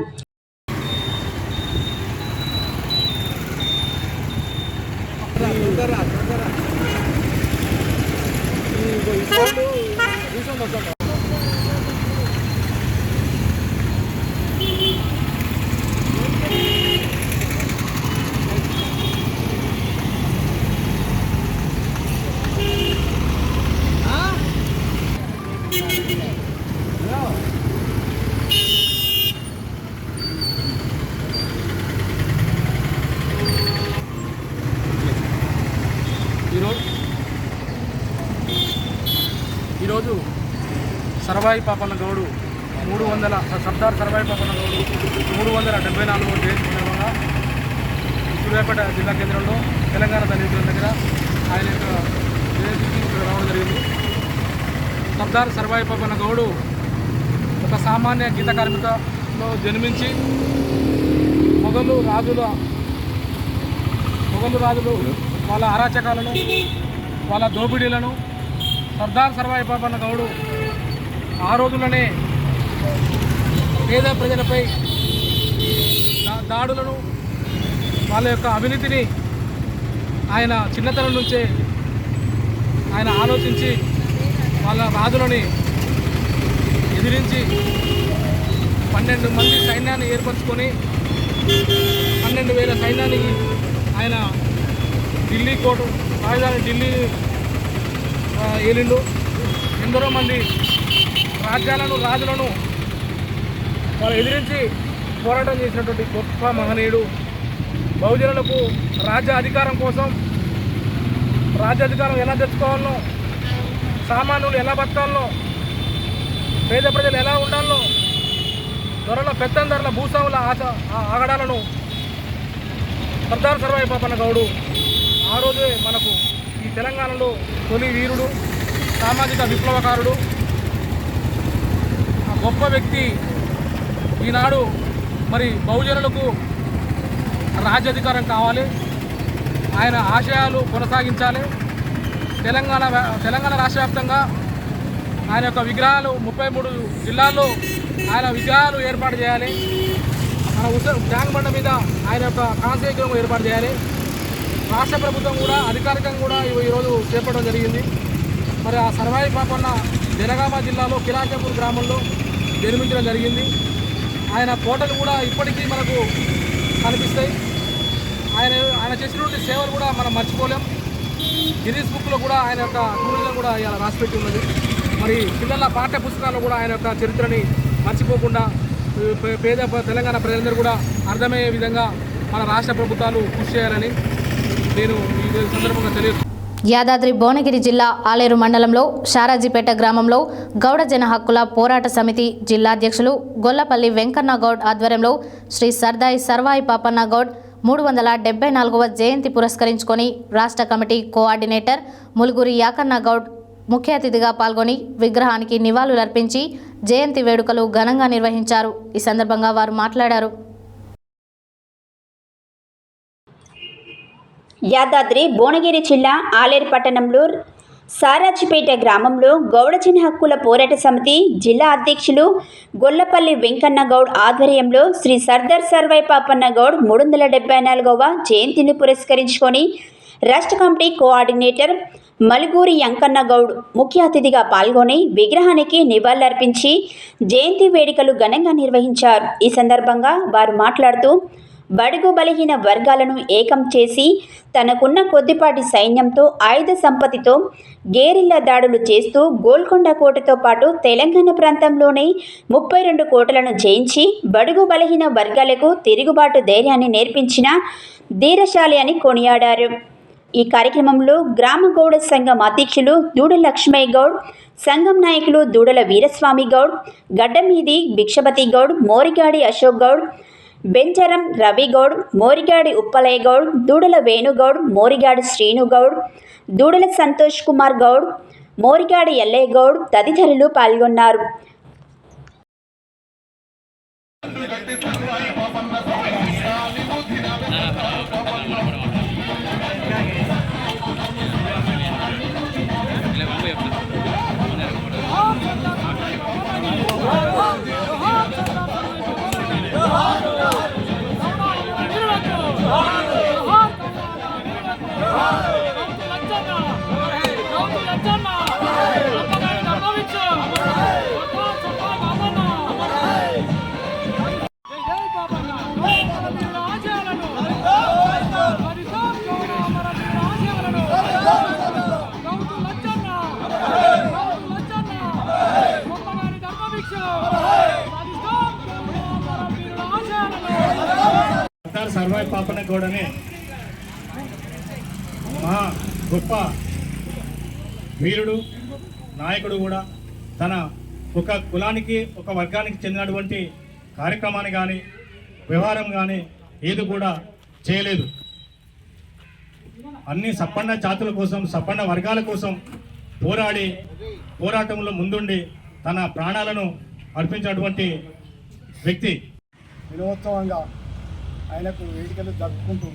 ఈరోజు సర్వాయి పాపన్న గౌడు సర్దార్ సర్వాయి పాపన్న గౌడు 374వ జయంతి సందర్భంగా సూర్యాపేట జిల్లా కేంద్రంలో తెలంగాణ దళితుల దగ్గర ఆయన యొక్క జయంతికి రావడం జరిగింది. సర్దార్ సర్వాయి పాపన్న గౌడు ఒక సామాన్య గీత కార్మికలో జన్మించి మొఘలు రాజులు వాళ్ళ అరాచకాలను, వాళ్ళ దోపిడీలను సర్దార్ సర్వాయి పాపన్న గౌడు ఆ రోజుల్లోనే పేద ప్రజలపై దాడులను, వాళ్ళ యొక్క అవినీతిని ఆయన చిన్నతనం నుంచే ఆయన ఆలోచించి వాళ్ళ రాజులని ఎదిరించి 12 మంది సైన్యాన్ని ఏర్పరచుకొని 12,000 సైన్యానికి ఆయన ఢిల్లీ కోట రాజధాని ఢిల్లీ ఏలిండు. ఎందరో మంది రాజులను వాళ్ళు ఎదిరించి పోరాటం చేసినటువంటి గొప్ప మహనీయుడు. బహుజనులకు రాజ్య అధికారం కోసం, రాజ్యాధికారం ఎలా తెచ్చుకోవాలనో, సామాన్యులు ఎలా బతకాలనో, పేద ప్రజలు ఎలా ఉండాలనో, పెత్తందరుల భూస్వాముల ఆగడాలను సర్దార్ సర్వాయి పాపన్న గౌడు ఆ రోజే మనకు ఈ తెలంగాణలో తొలి వీరుడు, సామాజిక విప్లవకారుడు, గొప్ప వ్యక్తి. ఈనాడు మరి బహుజనులకు రాజ్యాధికారం కావాలి, ఆయన ఆశయాలు కొనసాగించాలి. తెలంగాణ రాష్ట్ర వ్యాప్తంగా ఆయన యొక్క విగ్రహాలు 33 జిల్లాల్లో ఆయన విగ్రహాలు ఏర్పాటు చేయాలి. మన ట్యాంక్ బండ మీద ఆయన యొక్క కాంస్య విగ్రహం ఏర్పాటు చేయాలి. రాష్ట్ర ప్రభుత్వం కూడా అధికారికంగా కూడా ఈరోజు చేపట్టడం జరిగింది. మరి ఆ సర్వాయి పాపన్న జనగామ జిల్లాలో కిలాంజపూర్ గ్రామంలో జన్మించడం జరిగింది. ఆయన కోటలు కూడా ఇప్పటికీ మనకు కనిపిస్తాయి. ఆయన చేసినటువంటి సేవలు కూడా మనం మర్చిపోలేం. గిన్నీస్ బుక్లో కూడా ఆయన యొక్క టూరిజం కూడా ఇలా రాసిపెట్టి ఉన్నది. మరి పిల్లల పాఠ్య పుస్తకాల్లో కూడా ఆయన యొక్క చరిత్రని మర్చిపోకుండా పేద తెలంగాణ ప్రజలందరూ కూడా అర్థమయ్యే విధంగా మన రాష్ట్ర ప్రభుత్వాలు కృషి చేయాలని నేను ఈ సందర్భంగా తెలియదు. యాదాద్రి భువనగిరి జిల్లా ఆలేరు మండలంలో షారాజీపేట గ్రామంలో గౌడ జన హక్కుల పోరాట సమితి జిల్లా అధ్యక్షులు గొల్లపల్లి వెంకన్న గౌడ్ ఆధ్వర్యంలో శ్రీ సర్దాయి సర్వాయి పాపన్న గౌడ్ 374వ జయంతి పురస్కరించుకొని రాష్ట్ర కమిటీ కోఆర్డినేటర్ ములుగురి యాకన్న గౌడ్ ముఖ్య అతిథిగా పాల్గొని విగ్రహానికి నివాళులర్పించి జయంతి వేడుకలు ఘనంగా నిర్వహించారు. ఈ సందర్భంగా వారు మాట్లాడారు. యాదాద్రి భువనగిరి జిల్లా ఆలేరు పట్టణంలో సారాజిపేట గ్రామంలో గౌడజన హక్కుల పోరాట సమితి జిల్లా అధ్యక్షులు గొల్లపల్లి వెంకన్న గౌడ్ ఆధ్వర్యంలో శ్రీ సర్దార్ సర్వాయి పాపన్న గౌడ్ 374వ జయంతిని పురస్కరించుకొని రాష్ట్ర కమిటీ కోఆర్డినేటర్ మలుగూరి యంకన్న గౌడ్ ముఖ్య అతిథిగా పాల్గొని విగ్రహానికి నివాళులర్పించి జయంతి వేడుకలు ఘనంగా నిర్వహించారు. ఈ సందర్భంగా వారు మాట్లాడుతూ బడుగు బలహీన వర్గాలను ఏకం చేసి తనకున్న కొద్దిపాటి సైన్యంతో ఆయుధ సంపత్తితో గేరిల్లా దాడులు చేస్తూ గోల్కొండ కోటతో పాటు తెలంగాణ ప్రాంతంలోనే 32 కోటలను జయించి బడుగు బలహీన వర్గాలకు తిరుగుబాటు ధైర్యాన్ని నేర్పించిన ధీరశాలి అని కొనియాడారు. ఈ కార్యక్రమంలో గ్రామ గౌడ సంఘం అధ్యక్షులు దూడ లక్ష్మయ్య గౌడ్, సంఘం నాయకులు దూడల వీరస్వామి గౌడ్, గడ్డమీది భిక్షపతి గౌడ్, మోరిగాడి అశోక్ గౌడ్, బెంజరం రవిగౌడ్, మోరిగాడి ఉప్పలయ్య గౌడ్, దూడల వేణుగౌడ్, మోరిగాడి శ్రీనుగౌడ్, దూడల సంతోష్ కుమార్ గౌడ్, మోరిగాడి ఎల్లయ్య గౌడ్ తదితరులు పాల్గొన్నారు. సర్వాయి పాపన్న గౌడ్ అనే మహా గొప్ప వీరుడు నాయకుడు కూడా తన ఒక కులానికి ఒక వర్గానికి చెందినటువంటి కార్యక్రమాన్ని కానీ వ్యవహారం కానీ ఏది కూడా చేయలేదు. అన్ని సప్పన్న జాతుల కోసం సప్పన్న వర్గాల కోసం పోరాటంలో ముందుండి తన ప్రాణాలను అర్పించినటువంటి వ్యక్తి. వినోత్సవంగా ఆయనకు వేదికలు జరుపుకుంటూ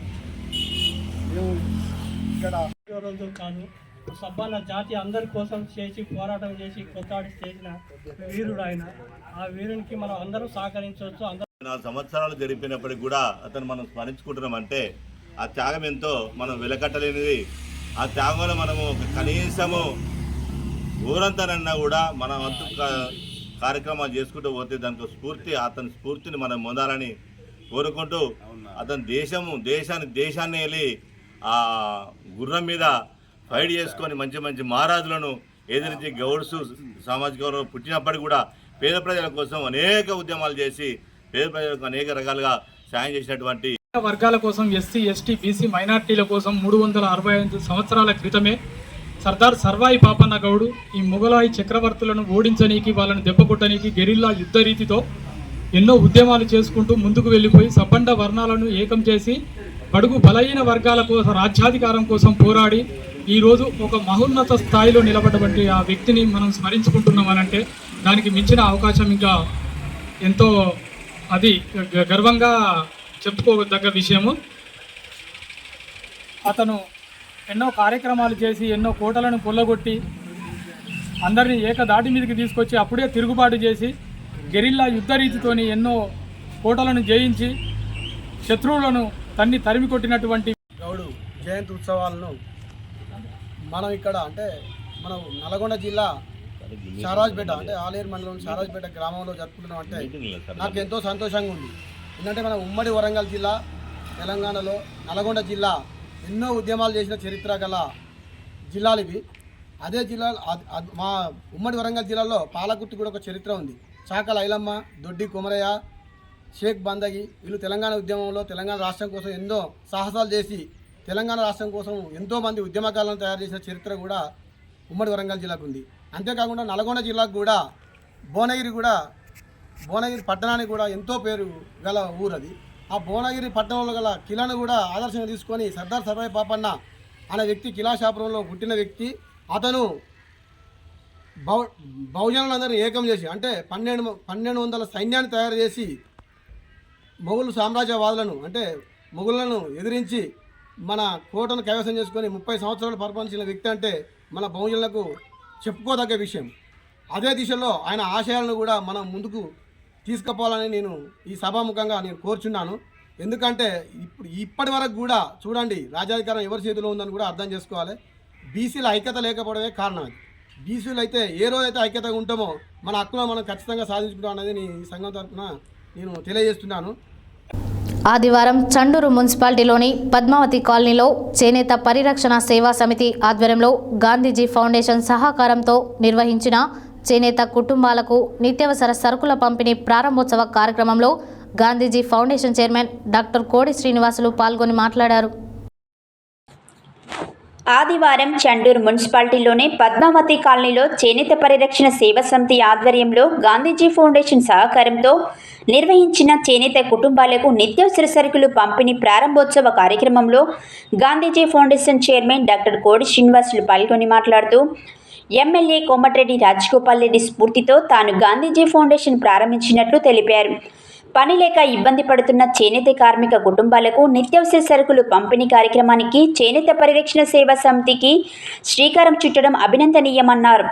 మేము ఇక్కడ రోజులు కాదు సబ్బన్న జాతి అందరి కోసం చేసి పోరాటం చేసి కొత్తాడి చేసిన వీరుడు ఆయన. ఆ వీరునికి మనం అందరూ సహకరించవచ్చు. 4 సంవత్సరాలు జరిపినప్పటికి కూడా అతను మనం స్మరించుకుంటున్నామంటే ఆ త్యాగం ఎంతో మనం వెలకట్టలేనిది. ఆ త్యాగంలో మనము కనీసము ఊరంతనన్నా కూడా మన వంతు కార్యక్రమాలు చేసుకుంటూ పోతే దానికి స్ఫూర్తి అతని స్ఫూర్తిని మనం పొందాలని కోరుకుంటూ అతను దేశాన్ని వెళ్ళి ఆ గుర్రం మీద ఫైట్ చేసుకొని మంచి మహారాజులను ఎదిరించి గౌడ్స్ సామాజిక వర్గం పుట్టినప్పటికీ కూడా పేద ప్రజల కోసం అనేక ఉద్యమాలు చేసి పేద ప్రజలకు అనేక రకాలుగా సాయం చేసినటువంటి వర్గాల కోసం ఎస్సీ ఎస్టీ బీసీ మైనార్టీల కోసం 365 సంవత్సరాల క్రితమే సర్దార్ సర్వాయి పాపన్న గౌడు ఈ మొఘలాయి చక్రవర్తులను ఓడించనీకి వాళ్ళని దెబ్బకొట్టనీకి గెరిల్లా యుద్ధ రీతితో ఎన్నో ఉద్యమాలు చేసుకుంటూ ముందుకు వెళ్ళిపోయి సబ్బండ వర్ణాలను ఏకం చేసి బడుగు బలహీన వర్గాల కోసం రాజ్యాధికారం కోసం పోరాడి ఈరోజు ఒక మహోన్నత స్థాయిలో నిలబడ్డటువంటి ఆ వ్యక్తిని మనం స్మరించుకుంటున్నామనంటే దానికి మించిన అవకాశం ఇంకా ఎంతో అది గర్వంగా చెప్పుకోదగ్గ విషయము. అతను ఎన్నో కార్యక్రమాలు చేసి ఎన్నో కోటలను కొల్లగొట్టి అందరినీ ఏకదాటి మీదకి తీసుకొచ్చి అప్పుడే తిరుగుబాటు చేసి గెరిల్లా యుద్ధ రీతితోని ఎన్నో కోటలను జయించి శత్రువులను తరిమి కొట్టినటువంటి గౌడు జయంతి ఉత్సవాలను మనం ఇక్కడ అంటే మనం నల్గొండ జిల్లా షారాజ్పేట అంటే ఆలేరు మండలం షారాజ్పేట గ్రామంలో జరుపుకుంటున్నాం అంటే నాకు ఎంతో సంతోషంగా ఉంది. ఎందుకంటే మన ఉమ్మడి వరంగల్ జిల్లా తెలంగాణలో నల్గొండ జిల్లా ఎన్నో ఉద్యమాలు చేసిన చరిత్ర గల జిల్లాలు ఇవి. అదే జిల్లా మా ఉమ్మడి వరంగల్ జిల్లాలో పాలకుర్తి కూడా ఒక చరిత్ర ఉంది. చాకల ఐలమ్మ, దొడ్డి కుమరయ్య, షేక్ బందగి వీళ్ళు తెలంగాణ ఉద్యమంలో తెలంగాణ రాష్ట్రం కోసం ఎన్నో సాహసాలు చేసి తెలంగాణ రాష్ట్రం కోసం ఎంతోమంది ఉద్యమకాలను తయారు చేసిన చరిత్ర కూడా ఉమ్మడి వరంగల్ జిల్లాకు ఉంది. అంతేకాకుండా నల్గొండ జిల్లాకు కూడా భువనగిరి పట్టణానికి కూడా ఎంతో పేరు గల ఊరు అది. ఆ భువనగిరి పట్టణంలో గల కిలాను కూడా ఆదర్శంగా తీసుకొని సర్దార్ సర్వాయి పాపన్న అనే వ్యక్తి కిలాషాపురంలో పుట్టిన వ్యక్తి. అతను బహుజనులందరినీ ఏకం చేసి అంటే 1200 సైన్యాన్ని తయారు చేసి మొఘలు సామ్రాజ్యవాదులను అంటే మొఘలులను ఎదిరించి మన కోటను కైవసం చేసుకొని 30 సంవత్సరాలు పరిపాలించిన వ్యక్తి అంటే మన బహుజనులకు చెప్పుకోదగ్గ విషయం. అదే దిశలో ఆయన ఆశయాలను కూడా మనం ముందుకు తీసుకుపోవాలని నేను ఈ సభాముఖంగా నేను కోరుచున్నాను. ఎందుకంటే ఇప్పటి వరకు కూడా చూడండి రాజ్యాధికారం ఎవరి చేతిలో ఉందని కూడా అర్థం చేసుకోవాలి. బీసీల ఐక్యత లేకపోవడమే కారణం. అది బీసీలు అయితే ఏ రోజైతే ఐక్యతగా ఉంటామో మన హక్కులను మనం ఖచ్చితంగా సాధించుకుంటాం అనేది ఈ సంఘం తరఫున నేను తెలియజేస్తున్నాను. ఆదివారం చండూరు మున్సిపాలిటీలోని పద్మావతి కాలనీలో చేనేత పరిరక్షణ సేవా సమితి ఆధ్వర్యంలో గాంధీజీ ఫౌండేషన్ సహకారంతో నిర్వహించిన చేనేత కుటుంబాలకు నిత్యావసర సరుకుల పంపిణీ ప్రారంభోత్సవ కార్యక్రమంలో గాంధీజీ ఫౌండేషన్ చైర్మన్ డాక్టర్ కోడి శ్రీనివాసులు పాల్గొని మాట్లాడారు. ఆదివారం చండూరు మున్సిపాలిటీలోని పద్మావతి కాలనీలో చేనేత పరిరక్షణ సేవా సమితి ఆధ్వర్యంలో గాంధీజీ ఫౌండేషన్ సహకారంతో నిర్వహించిన చేనేత కుటుంబాలకు నిత్యావసర సరుకులు పంపిణీ ప్రారంభోత్సవ కార్యక్రమంలో గాంధీజీ ఫౌండేషన్ చైర్మన్ డాక్టర్ కోడి శ్రీనివాసులు పాల్గొని మాట్లాడుతూ ఎమ్మెల్యే కోమటిరెడ్డి రాజగోపాల్ రెడ్డి స్ఫూర్తితో తాను గాంధీజీ ఫౌండేషన్ ప్రారంభించినట్లు తెలిపారు. పని లేక ఇబ్బంది పడుతున్న చేనేత కార్మిక కుటుంబాలకు నిత్యావసర సరుకులు పంపిణీ కార్యక్రమానికి చేనేత పరిరక్షణ సేవా సమితికి శ్రీకారం చుట్టడం అభినందనీయమన్నారు.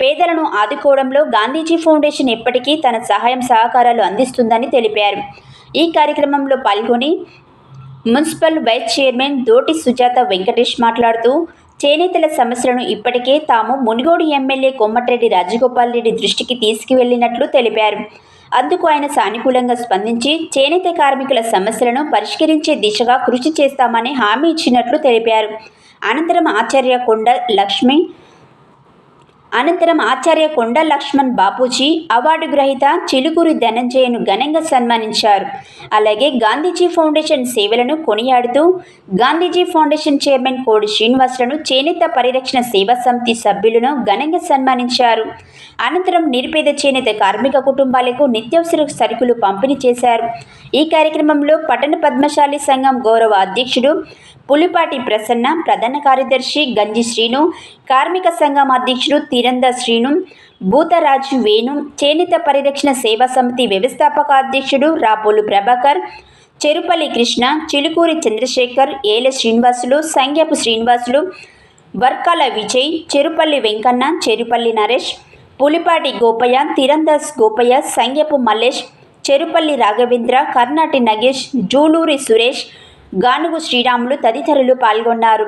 పేదలను ఆదుకోవడంలో గాంధీజీ ఫౌండేషన్ ఎప్పటికీ తన సహాయం సహకారాలు అందిస్తుందని తెలిపారు. ఈ కార్యక్రమంలో పాల్గొని municipal vice chairman దోటి Sujatha Venkatesh మాట్లాడుతూ చేనేతల సమస్యలను ఇప్పటికే తాము మునుగోడు ఎమ్మెల్యే కోమటిరెడ్డి రాజగోపాల్ రెడ్డి దృష్టికి తీసుకువెళ్లినట్లు తెలిపారు. అందుకు ఆయన సానుకూలంగా స్పందించి చేనేత కార్మికుల సమస్యలను పరిష్కరించే దిశగా కృషి చేస్తామని హామీ ఇచ్చినట్లు తెలిపారు. అనంతరం ఆచార్య కొండ లక్ష్మణ్ బాపూజీ అవార్డు గ్రహీత చిలుకూరి ధనంజయను ఘనంగా సన్మానించారు. అలాగే గాంధీజీ ఫౌండేషన్ సేవలను కొనియాడుతూ గాంధీజీ ఫౌండేషన్ చైర్మన్ కోడి శ్రీనివాసులను చేనేత పరిరక్షణ సేవా సమితి సభ్యులను ఘనంగా సన్మానించారు. అనంతరం నిరుపేద చేనేత కార్మిక కుటుంబాలకు నిత్యావసర సరుకులు పంపిణీ చేశారు. ఈ కార్యక్రమంలో పట్టణ పద్మశాలి సంఘం గౌరవ అధ్యక్షుడు పులిపాటి ప్రసన్న, ప్రధాన కార్యదర్శి గంజి శ్రీను, కార్మిక సంఘం అధ్యక్షుడు తిరంద శ్రీను, భూతరాజు వేణు, చేనేత పరిరక్షణ సేవా సమితి వ్యవస్థాపక అధ్యక్షుడు రాపోలు ప్రభాకర్, చెరుపల్లి కృష్ణ, చిలుకూరి చంద్రశేఖర్, ఏల శ్రీనివాసులు, సంగ్యపు శ్రీనివాసులు, వర్కాల విజయ్, చెరుపల్లి వెంకన్న, చెరుపల్లి నరేష్, పులిపాటి గోపయ్య, తిరందాస్ గోపయ్య, సంగ్యపు మల్లేష్, చెరుపల్లి రాఘవేంద్ర, కర్నాటి నగేష్, జూలూరి సురేష్, గానుగు శ్రీరాములు తదితరులు పాల్గొన్నారు.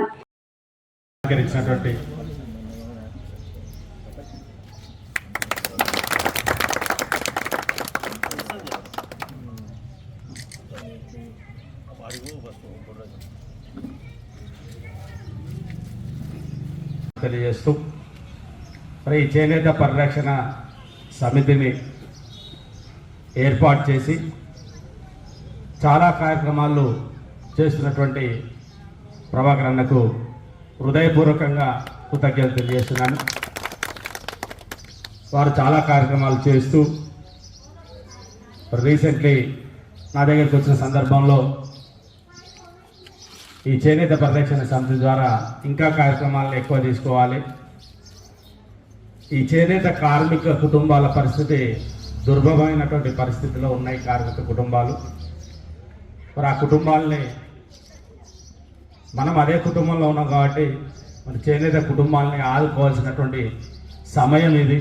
తెలియజేస్తూ మరి చేనేత పరిరక్షణ సమితిని ఏర్పాటు చేసి చాలా కార్యక్రమాలు చేస్తున్నటువంటి ప్రభాకర్ అన్నకు హృదయపూర్వకంగా కృతజ్ఞతలు తెలియజేస్తున్నాను. వారు చాలా కార్యక్రమాలు చేస్తూ రీసెంట్లీ నా దగ్గరికి వచ్చిన సందర్భంలో ఈ చేనేత పరిరక్షణ సమితి ద్వారా ఇంకా కార్యక్రమాలను ఎక్కువ తీసుకోవాలి, ఈ చేనేత కార్మిక కుటుంబాల పరిస్థితి దుర్భరమైనటువంటి పరిస్థితిలో ఉన్నాయి కార్మిక కుటుంబాలు. మరి ఆ కుటుంబాలని మనం అదే కుటుంబంలో ఉన్నాం కాబట్టి మరి చేనేత కుటుంబాలని ఆదుకోవాల్సినటువంటి సమయం ఇది.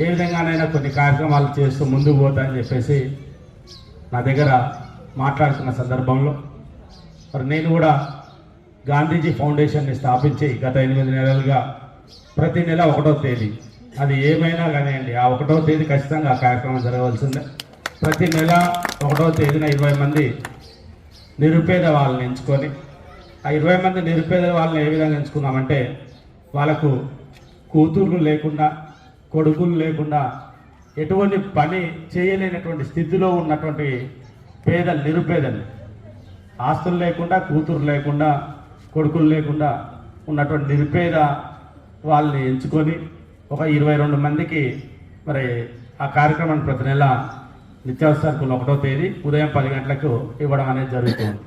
ఏ విధంగానైనా కొన్ని కార్యక్రమాలు చేస్తూ ముందుకు పోతాయని చెప్పేసి నా దగ్గర మాట్లాడుతున్న సందర్భంలో మరి నేను కూడా గాంధీజీ ఫౌండేషన్ని స్థాపించి గత 8 నెలలుగా ప్రతి నెల 1వ తేదీ అది ఏమైనా కానివ్వండి ఆ 1వ తేదీ ఖచ్చితంగా ఆ కార్యక్రమం జరగవలసిందే. ప్రతి నెల 1వ తేదీన 20 మంది నిరుపేద వాళ్ళని ఎంచుకొని ఆ 20 మంది నిరుపేద వాళ్ళని ఏ విధంగా ఎంచుకున్నామంటే వాళ్ళకు కూతుర్లు లేకుండా కొడుకులు లేకుండా ఎటువంటి పని చేయలేనటువంటి స్థితిలో ఉన్నటువంటి నిరుపేదలు, ఆస్తులు లేకుండా, కూతురు లేకుండా, కొడుకులు లేకుండా ఉన్నటువంటి నిరుపేద వాళ్ళని ఎంచుకొని ఒక 22 మందికి మరి ఆ కార్యక్రమాన్ని ప్రతి నెల నిత్యావసర సరుకులు 1వ తేదీ ఉదయం 10 గంటలకు ఇవ్వడం అనేది జరుగుతుంది.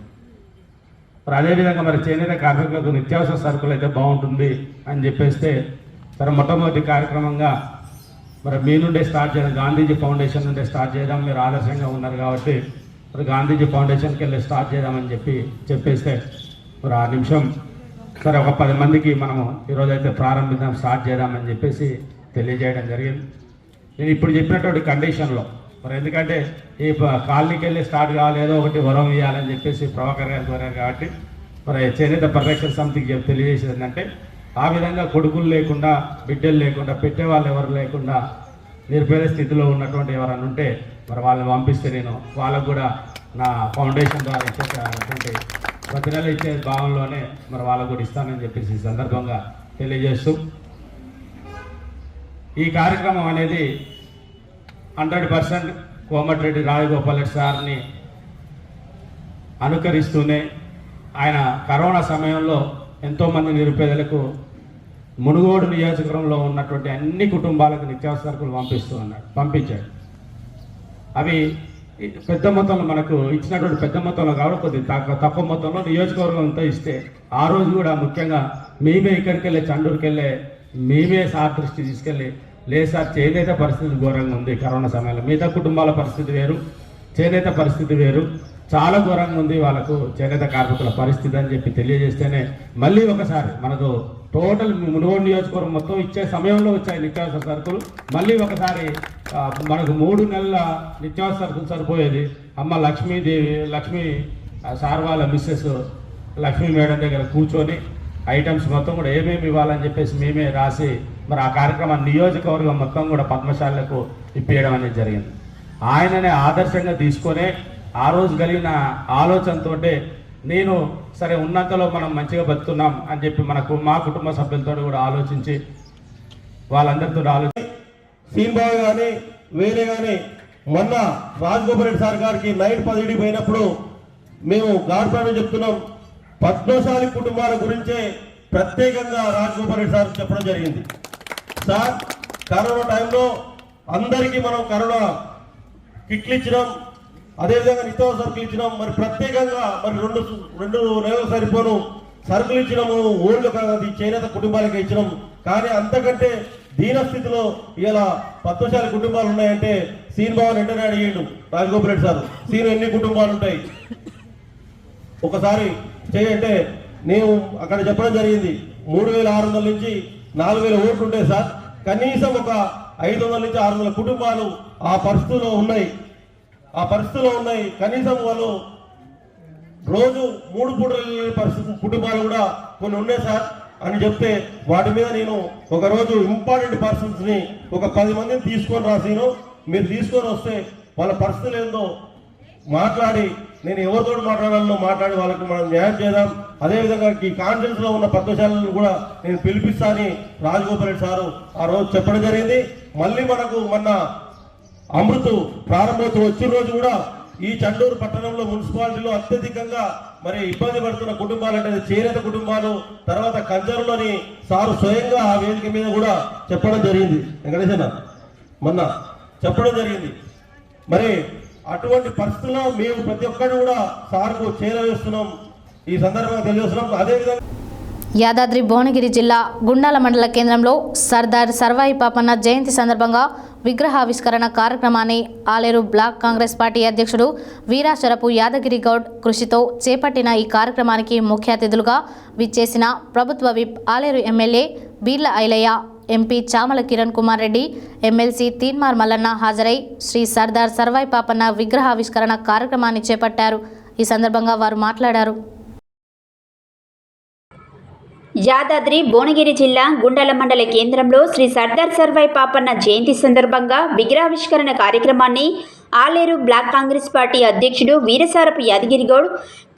మరి అదేవిధంగా మరి చేనేత కార్మికులకు నిత్యావసర సరుకులు అయితే బాగుంటుంది అని చెప్పేస్తే సరే మొట్టమొదటి కార్యక్రమంగా మరి మీ నుండే స్టార్ట్ చేయడం, గాంధీజీ ఫౌండేషన్ నుండే స్టార్ట్ చేయడం, మీరు ఆదర్శంగా ఉన్నారు కాబట్టి మరి గాంధీజీ ఫౌండేషన్కి వెళ్ళి స్టార్ట్ చేద్దామని చెప్పేస్తే మరి ఆ నిమిషం సరే ఒక 10 మందికి మనము ఈరోజైతే ప్రారంభిద్దాం, స్టార్ట్ చేద్దామని చెప్పేసి తెలియజేయడం జరిగింది. నేను ఇప్పుడు చెప్పినటువంటి కండిషన్లో మరి ఎందుకంటే ఈ కాలనీకి వెళ్ళి స్టార్ట్ కావాలి, ఏదో ఒకటి వరం ఇవ్వాలని చెప్పేసి ప్రభాకర్ గారు కోరారు కాబట్టి మరి చేనేత పరిరక్షణ సమితికి తెలియజేసేది ఏంటంటే ఆ విధంగా కొడుకులు లేకుండా, బిడ్డలు లేకుండా, పెట్టేవాళ్ళు ఎవరు లేకుండా నిరుపేద స్థితిలో ఉన్నటువంటి ఎవరైనా ఉంటే మరి వాళ్ళని పంపిస్తే నేను వాళ్ళకు కూడా నా ఫౌండేషన్ ద్వారా ఇచ్చేటువంటి ప్రతి నెల ఇచ్చే భావంలోనే మరి వాళ్ళకు కూడా ఇస్తానని చెప్పేసి ఈ సందర్భంగా తెలియజేస్తూ ఈ కార్యక్రమం అనేది 100% కోమటిరెడ్డి రాజగోపాల్ రెడ్డి సార్ని అనుకరిస్తూనే ఆయన కరోనా సమయంలో ఎంతోమంది నిరుపేదలకు మునుగోడు నియోజకవర్గంలో ఉన్నటువంటి అన్ని కుటుంబాలకు నిత్యావసర సరుకులు పంపించాడు. అవి పెద్ద మొత్తంలో మనకు ఇచ్చినటువంటి పెద్ద మొత్తంలో కాబట్టి కొద్దిగా తక్కువ మొత్తంలో నియోజకవర్గం అంతా ఇస్తే ఆ రోజు కూడా ముఖ్యంగా మేమే ఇక్కడికి వెళ్ళే చండూరుకి వెళ్ళే మేమే సార్ దృష్టి తీసుకెళ్ళి లేదు సార్ చేనేత పరిస్థితి ఘోరంగా ఉంది కరోనా సమయంలో, మిగతా కుటుంబాల పరిస్థితి వేరు, చేనేత పరిస్థితి వేరు, చాలా ఘోరంగా ఉంది వాళ్ళకు చేనేత కార్మికుల పరిస్థితి అని చెప్పి తెలియజేస్తేనే మళ్ళీ ఒకసారి మనకు టోటల్ మునుగోడు నియోజకవర్గం మొత్తం ఇచ్చే సమయంలో వచ్చాయి నిత్యావసర సరుకులు. మళ్ళీ ఒకసారి మనకు 3 నెలల నిత్యావసర సరుకులు సరిపోయేది. అమ్మ లక్ష్మీ సార్ వాళ్ళ మిస్సెస్ లక్ష్మీ మేడం దగ్గర కూర్చొని ఐటమ్స్ మొత్తం కూడా ఏమేమి ఇవ్వాలని చెప్పేసి మేమే రాసి మరి ఆ కార్యక్రమం నియోజకవర్గం మొత్తం కూడా పద్మశాలకు ఇప్పించడం అనేది జరిగింది. ఆయననే ఆదర్శంగా తీసుకొనే ఆ రోజు కలిగిన ఆలోచనతో నేను సరే ఉన్నంతలో మనం మంచిగా బతుకున్నాం అని చెప్పి మా కుటుంబ సభ్యులతో కూడా ఆలోచించి వాళ్ళందరితో సీన్బాబు కానీ వేరే కానీ మొన్న రాజగోపాల్ రెడ్డి సార్ గారికి నైట్ 10 పోయినప్పుడు మేము గాడ్పాడు చెప్తున్నాం, పద్మశాలి కుటుంబాల గురించే ప్రత్యేకంగా రాజగోపాల్ రెడ్డి సార్ చెప్పడం జరిగింది. సార్ కరోనా టైంలో అందరికీ మనం కరోనా కిట్లు ఇచ్చినాం, అదేవిధంగా నిత్యావసర సరుకులు ఇచ్చినాం, మరి ప్రత్యేకంగా మరి రెండు నెలలు సరిపోను సరుకులు ఇచ్చినాము, ఓల్డ్ చేనేత కుటుంబాలకి ఇచ్చినాం. కానీ అంతకంటే దీనస్థితిలో ఇలా పద్మశాలి కుటుంబాలు ఉన్నాయంటే సీన్బాబు వెంటనే అడిగిండు రాజగోపాల్ రెడ్డి సార్, సీన్ ఎన్ని కుటుంబాలు ఉంటాయి ఒకసారి చేయంటే నేను అక్కడ చెప్పడం జరిగింది 3600 నుంచి 4000 ఓట్లు ఉంటాయి సార్, కనీసం ఒక 500 నుంచి 600 కుటుంబాలు ఆ పరిస్థితుల్లో ఉన్నాయి. కనీసం వాళ్ళు రోజు 3 పూటల పరిస్థితి కుటుంబాలు కూడా కొన్ని ఉన్నాయి సార్ అని చెప్తే వాటి మీద నేను ఒకరోజు ఇంపార్టెంట్ పర్సన్స్ని ఒక 10 మందిని తీసుకొని రాసిను, మీరు తీసుకొని వస్తే వాళ్ళ పరిస్థితులు ఏందో మాట్లాడి నేను ఎవరితో మాట్లాడి వాళ్ళకి మనం న్యాయం చేద్దాం. అదేవిధంగా ఈ కాన్ఫరెన్స్లో ఉన్న పద్మశాలను కూడా నేను పిలిపిస్తా అని రాజగోపాల్ రెడ్డి సారు ఆ రోజు చెప్పడం జరిగింది. మళ్ళీ మనకు మొన్న అమృత్ ప్రారంభోత్సవం వచ్చిన రోజు కూడా ఈ చండూరు పట్టణంలో మున్సిపాలిటీలో అత్యధికంగా మరి ఇబ్బంది పడుతున్న కుటుంబాలు అంటే చేనేత కుటుంబాలు, తర్వాత కంజర్లోని సారు స్వయంగా ఆ వేదిక మీద కూడా చెప్పడం జరిగింది. వెంకటేశన్న మొన్న చెప్పడం జరిగింది. మరి అటువంటి పరిస్థితుల్లో మేము ప్రతి ఒక్కరు కూడా సార్కు చేరవేస్తున్నాం, ఈ సందర్భంగా తెలియజేస్తున్నాం. అదేవిధంగా యాదాద్రి భువనగిరి జిల్లా గుండాల మండల కేంద్రంలో సర్దార్ సర్వాయి పాపన్న జయంతి సందర్భంగా విగ్రహావిష్కరణ కార్యక్రమాన్ని ఆలేరు బ్లాక్ కాంగ్రెస్ పార్టీ అధ్యక్షుడు వీరాశరపు యాదగిరి గౌడ్ కృషితో చేపట్టిన ఈ కార్యక్రమానికి ముఖ్య అతిథులుగా విచ్చేసిన ప్రభుత్వ whip Aleru MLA Beerla Ailaiah, MP Chamala Kiran Kumar Reddy, MLC Teenmar Mallanna హాజరై శ్రీ సర్దార్ సర్వాయి పాపన్న విగ్రహావిష్కరణ కార్యక్రమాన్ని చేపట్టారు. ఈ సందర్భంగా వారు మాట్లాడారు. యాదాద్రి భువనగిరి జిల్లా గుండాల మండల కేంద్రంలో శ్రీ సర్దార్ సర్వాయి పాపన్న జయంతి సందర్భంగా విగ్రహావిష్కరణ కార్యక్రమాన్ని ఆలేరు బ్లాక్ కాంగ్రెస్ పార్టీ అధ్యక్షుడు వీరసారపు యాదగిరిగౌడ్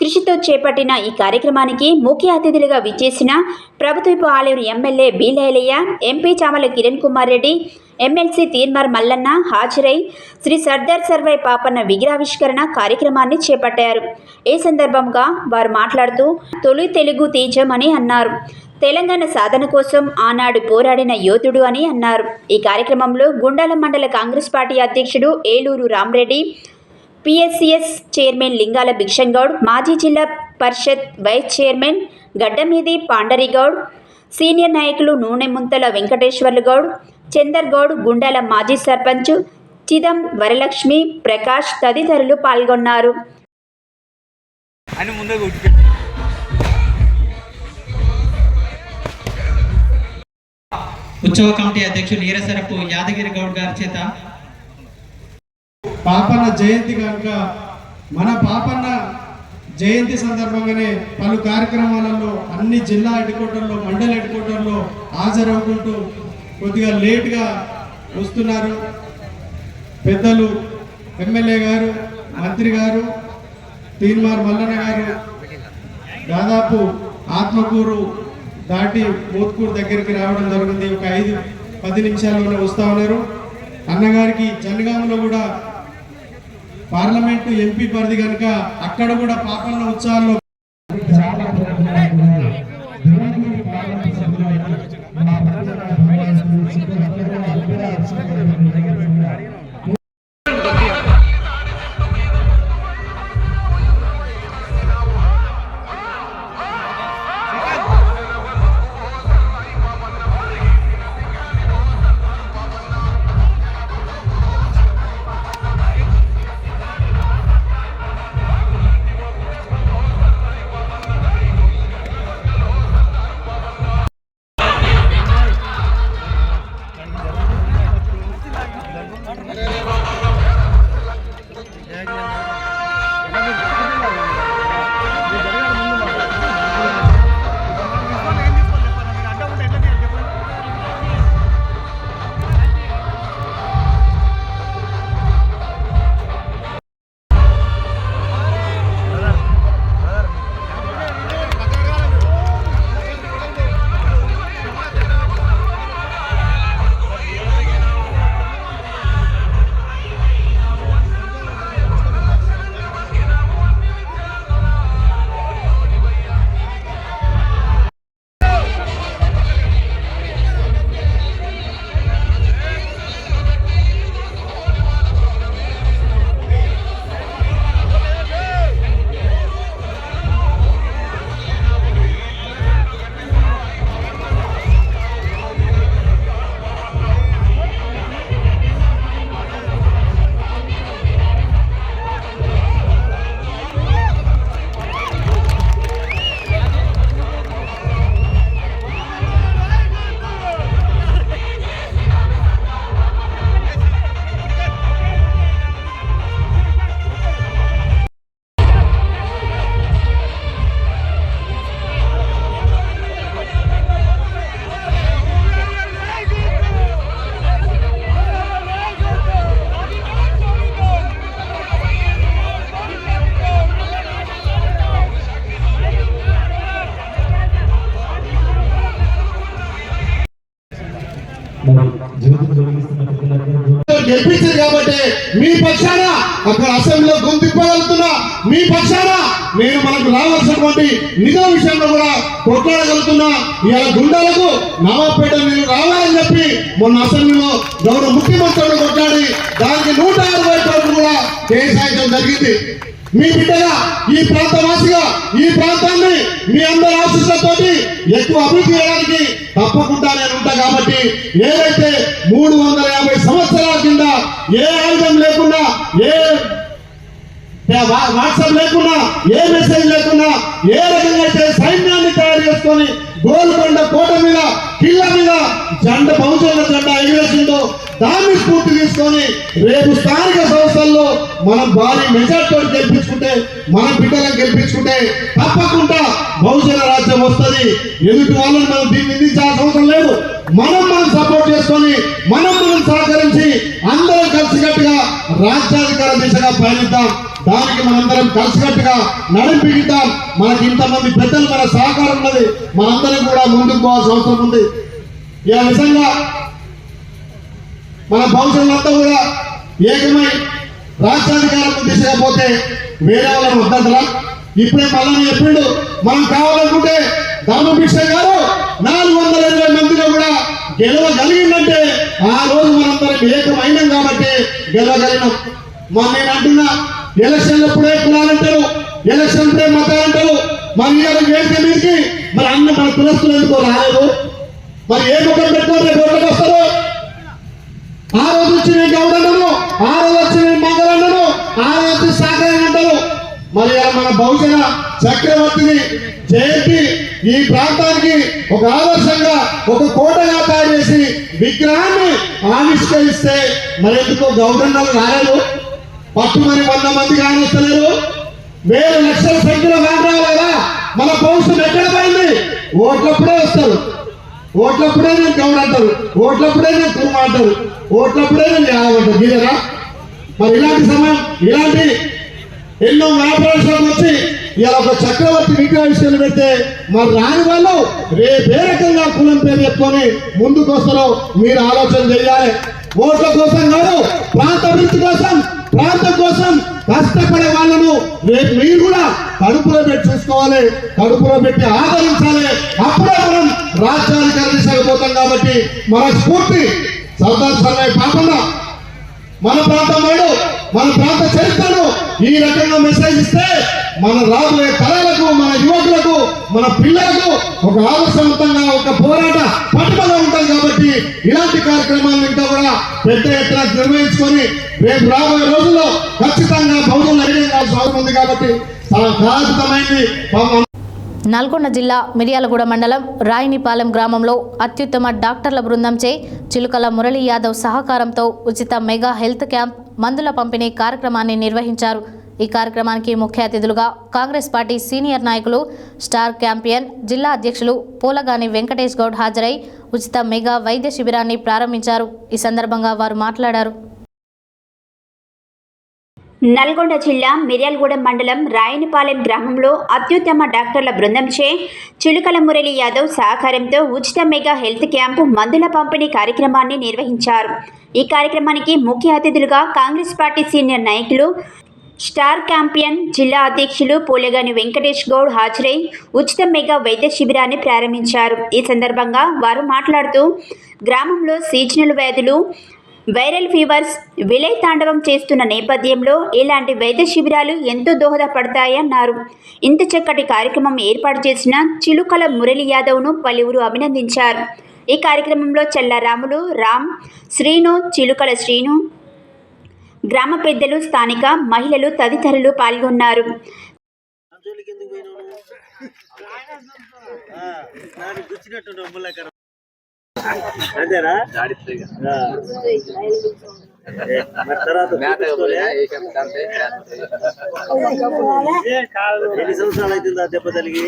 కృషితో చేపట్టిన ఈ కార్యక్రమానికి ముఖ్య అతిథులుగా విచ్చేసిన ప్రభుత్వపు ఆలేరు ఎమ్మెల్యే బీలైలయ్య, ఎంపీ చామల కిరణ్ కుమార్ రెడ్డి, ఎమ్మెల్సీ తీన్మార్ మల్లన్న హాజరై శ్రీ సర్దార్ సర్వాయి పాపన్న విగ్రహావిష్కరణ కార్యక్రమాన్ని చేపట్టారు. ఈ సందర్భంగా వారు మాట్లాడుతూ తొలి తెలుగు తేజం అని అన్నారు. తెలంగాణ సాధన కోసం ఆనాడు పోరాడిన యోధుడు అని అన్నారు. ఈ కార్యక్రమంలో గుండాల మండల కాంగ్రెస్ పార్టీ అధ్యక్షుడు ఏలూరు రామరెడ్డి, పిఎస్సిఎస్ చైర్మన్ లింగాల భిక్షంగౌడ్, మాజీ జిల్లా పరిషత్ వైస్ చైర్మన్ గడ్డమీది పాండరిగౌడ్, సీనియర్ నాయకులు నూనె ముంతల వెంకటేశ్వర్లు గౌడ్, చందర్ గౌడ్, గుండాల మాజీ సర్పంచ్ చిదం వరలక్ష్మి, ప్రకాష్ తదితరులు పాల్గొన్నారు. ఉత్సవ కమిటీ అధ్యక్షులు ఈరసరపు యాదగిరి గౌడ్ గారి చేత పాపన్న జయంతి కనుక మన పాపన్న జయంతి సందర్భంగానే పలు కార్యక్రమాలలో అన్ని జిల్లా హెడ్ క్వార్టర్లో, మండల హెడ్ క్వార్టర్లో హాజరవుకుంటూ కొద్దిగా లేట్గా వస్తున్నారు. పెద్దలు ఎమ్మెల్యే గారు, మంత్రి గారు, తీన్మార్ మల్లన్న గారు దాదాపు ఆత్మకూరు దాటి మోత్కూరు దగ్గరికి రావడం జరిగింది. ఒక 5-10 నిమిషాల్లోనే వస్తూ ఉన్నారు. అన్నగారికి జనగాంలో కూడా పార్లమెంటు ఎంపీ పరిధి కనుక అక్కడ కూడా పాపన్న ఉత్సవాల్లో గెలిపించారు కాబట్టి మీ పక్షాన అక్కడ అసెంబ్లీలో గొంతిప్పగలుగుతున్నా, మీ పక్షాన నేను మనకు రావాల్సినటువంటి నిజం విషయంలో కూడా కొట్లాడగలుగుతున్నా. ఇవాళ గుండాలకు నవాపేట నేను రావాలని చెప్పి మొన్న అసెంబ్లీలో గౌరవ ముఖ్యమంత్రులు కొట్లాడి దానికి 160 కోట్లు కూడా కేటాయించడం జరిగింది. మీ బిడ్డగా ఈ ప్రాంతవాసిగా ఈ ప్రాంతాన్ని మీ అందరి ఆశీస్సులతోటి ఎక్కువ అభివృద్ధి చేయడానికి తప్పకుండా నేను ఉంటా. కాబట్టి ఏదైతే 350 సంవత్సరాల కింద ఏ ఆయుధం లేకుండా, ఏ వాట్సాప్ లేకుండా, ఏ మెసేజ్ లేకుండా ఏ రకంగా అయితే సైన్యాన్ని తయారు చేసుకొని గోల్కొండ కోట మీద, కిల్ల మీద బహుజన జెండా ఎగిరేసిందో దాన్ని స్ఫూర్తి తీసుకొని రేపు స్థానిక సంస్థల్లో మనం భారీ మెజార్టీతో గెలిపించుకుంటే, మన బిడ్డలను గెలిపించుకుంటే తప్పకుండా బహుజన రాజ్యం వస్తుంది. ఎదుటి వాళ్ళని మనం దీన్ని నిందించాల్సిన అవసరం లేదు. మనం సపోర్ట్ చేసుకొని మనం సహకరించి అందరం కలిసికట్టుగా రాజ్యాధికార దిశగా పయనిద్దాం. దానికి మనందరం కలిసికట్టుగా నడిపిద్దాం. మనకి ఇంతమంది పెద్దలు మన సహకారం ఉన్నది. మనందరం కూడా ముందుకు పోవాల్సిన అవసరం ఉంది. ఈ నిజంగా మన భవిష్యత్తులంతా కూడా ఏకమై రాజ్యాధికారం దిశగా పోతే వేరే వాళ్ళని వద్దంటారా? ఇప్పుడే మళ్ళీ చెప్పిండు, మనం కావాలనుకుంటే ధర్మభిక్ష గారు 420 మందిలో కూడా గెలవగలిగిందంటే ఆ రోజు మనందరం ఏకమైనం కాబట్టి గెలవగలిగినాం. నేను అంటున్నా, ఎలక్షన్లు ఎప్పుడే కులాలంటారు, ఎలక్షన్లే మతాలంటారు. మరి ఇవాళ వేదిక మీదకి మరి మన కులస్తులు ఎందుకో రాలేదు? మరి ఏ ముఖం పెట్టుకోవాలి రేపు ఓట్లకు వస్తారు? ఆ రోజు వచ్చి నేను గౌడన్నాను, ఆ రోజు వచ్చి నేను మంగళన్నాను, ఆ రోజు వచ్చి సాకరని అంటారు. మరి మన బహుజన చక్రవర్తిని జయంతి ఈ ప్రాంతానికి ఒక ఆదర్శంగా ఒక కోటగా తయారు చేసి విగ్రహాన్ని ఆవిష్కరిస్తే మరి ఎందుకో గౌడన్నలు రాలేదు? పట్టుమని 100 మంది కానొస్తలేరు, వేల లక్షల సంఖ్యలో కావాలి కదా. మన పౌరుషం ఎక్కడ పోయింది? ఓట్లప్పుడే వస్తారు, ఓట్లప్పుడే నేను గౌడ అంటారు, ఓట్లప్పుడే నేను కుర్మ అంటారు, ఓట్లప్పుడే నేను యాదవ్ అంటారు. మీరేనా? మరి ఇలాంటి సమయం, ఇలాంటి ఎన్నో వ్యాపారాలు వచ్చి ఇలా ఒక చక్రవర్తి విగ్రహాలు పెడితే మరి రాని వాళ్ళు రేపే రకంగా కులం పేరు చెప్పుకొని ముందుకు వస్తారో మీరు ఆలోచన చేయాలి. ఓట్ల కోసం కాదు, ప్రాంత అభివృద్ధి కోసం, ప్రాంతం కోసం కష్టపడే వాళ్ళను రేపు మీరు కూడా కడుపులో పెట్టి చూసుకోవాలి, కడుపులో పెట్టి ఆదరించాలి. అప్పుడే మనం రాజ్యాధికార దిశగా పోతాం. కాబట్టి మన స్ఫూర్తి సర్దార్ సర్వాయి పాపన్న మన ప్రాంతం వాడు, మన ప్రాంత చరిత్రను ఈ రకంగా మెసేజ్ ఇస్తే మన రాబోయే తరాలకు, మన యువకులకు, మన పిల్లలకు ఒక ఆదర్శవంతంగా ఒక పోరాట పట్టుదల ఉంటుంది. కాబట్టి ఇలాంటి కార్యక్రమాలను ఇంకా కూడా పెద్ద ఎత్తున నిర్వహించుకొని రేపు రాబోయే రోజుల్లో ఖచ్చితంగా బహుజనులు ఐక్యం అవసరం ఉంది. కాబట్టి ప్రాథమికమైనది నల్గొండ జిల్లా మిర్యాలగూడ మండలం రాయినిపాలెం గ్రామంలో అత్యుత్తమ డాక్టర్ల బృందంచే చిలుకల మురళీ యాదవ్ సహకారంతో ఉచిత మెగా హెల్త్ క్యాంప్ మందుల పంపిణీ కార్యక్రమాన్ని నిర్వహించారు. ఈ కార్యక్రమానికి ముఖ్య అతిథులుగా కాంగ్రెస్ పార్టీ సీనియర్ నాయకులు, స్టార్ క్యాంపియన్ జిల్లా అధ్యక్షులు పోలగాని వెంకటేష్ గౌడ్ హాజరై ఉచిత మెగా వైద్య శిబిరాన్ని ప్రారంభించారు. ఈ సందర్భంగా వారు మాట్లాడారు. నల్గొండ జిల్లా మిర్యాలగూడ మండలం రాయనిపాలెం గ్రామంలో అత్యుత్తమ డాక్టర్ల బృందంచే చిలుకల మురళీ యాదవ్ సహకారంతో ఉచిత మెగా హెల్త్ క్యాంపు మందుల పంపిణీ కార్యక్రమాన్ని నిర్వహించారు. ఈ కార్యక్రమానికి ముఖ్య అతిథులుగా కాంగ్రెస్ పార్టీ సీనియర్ నాయకులు, స్టార్ క్యాంపియన్ జిల్లా అధ్యక్షులు పోలేగాని వెంకటేష్ గౌడ్ హాజరై ఉచిత మెగా వైద్య శిబిరాన్ని ప్రారంభించారు. ఈ సందర్భంగా వారు మాట్లాడుతూ గ్రామంలో సీజనల్ వ్యాధులు, వైరల్ ఫీవర్స్ విలయ తాండవం చేస్తున్న నేపథ్యంలో ఇలాంటి వైద్య శిబిరాలు ఎంతో దోహదపడతాయన్నారు. ఇంత చక్కటి కార్యక్రమం ఏర్పాటు చేసిన చిలుకల మురళీ యాదవ్ను పలువురు అభినందించారు. ఈ కార్యక్రమంలో చెల్లారాములు, రామ్, శ్రీను, చిలుకల శ్రీను, గ్రామ పెద్దలు, స్థానిక మహిళలు తదితరులు పాల్గొన్నారు. అంతేనా? ఎన్ని సంవత్సరాలు అవుతుందా దెబ్బ తలిగి?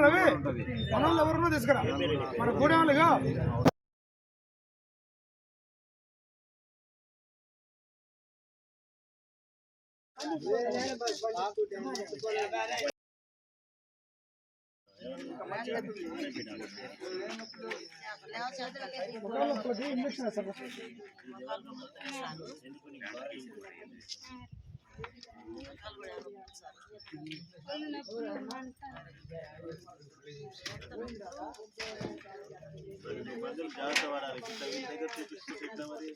రవి మనల్ని ఎవరినో తీసుకురా, మన కూడా వాళ్ళుగా ఇంజక్షన్ జాగ్రత్త పడాలి దగ్గర చూపిస్తుంటే ఎట్లా మరి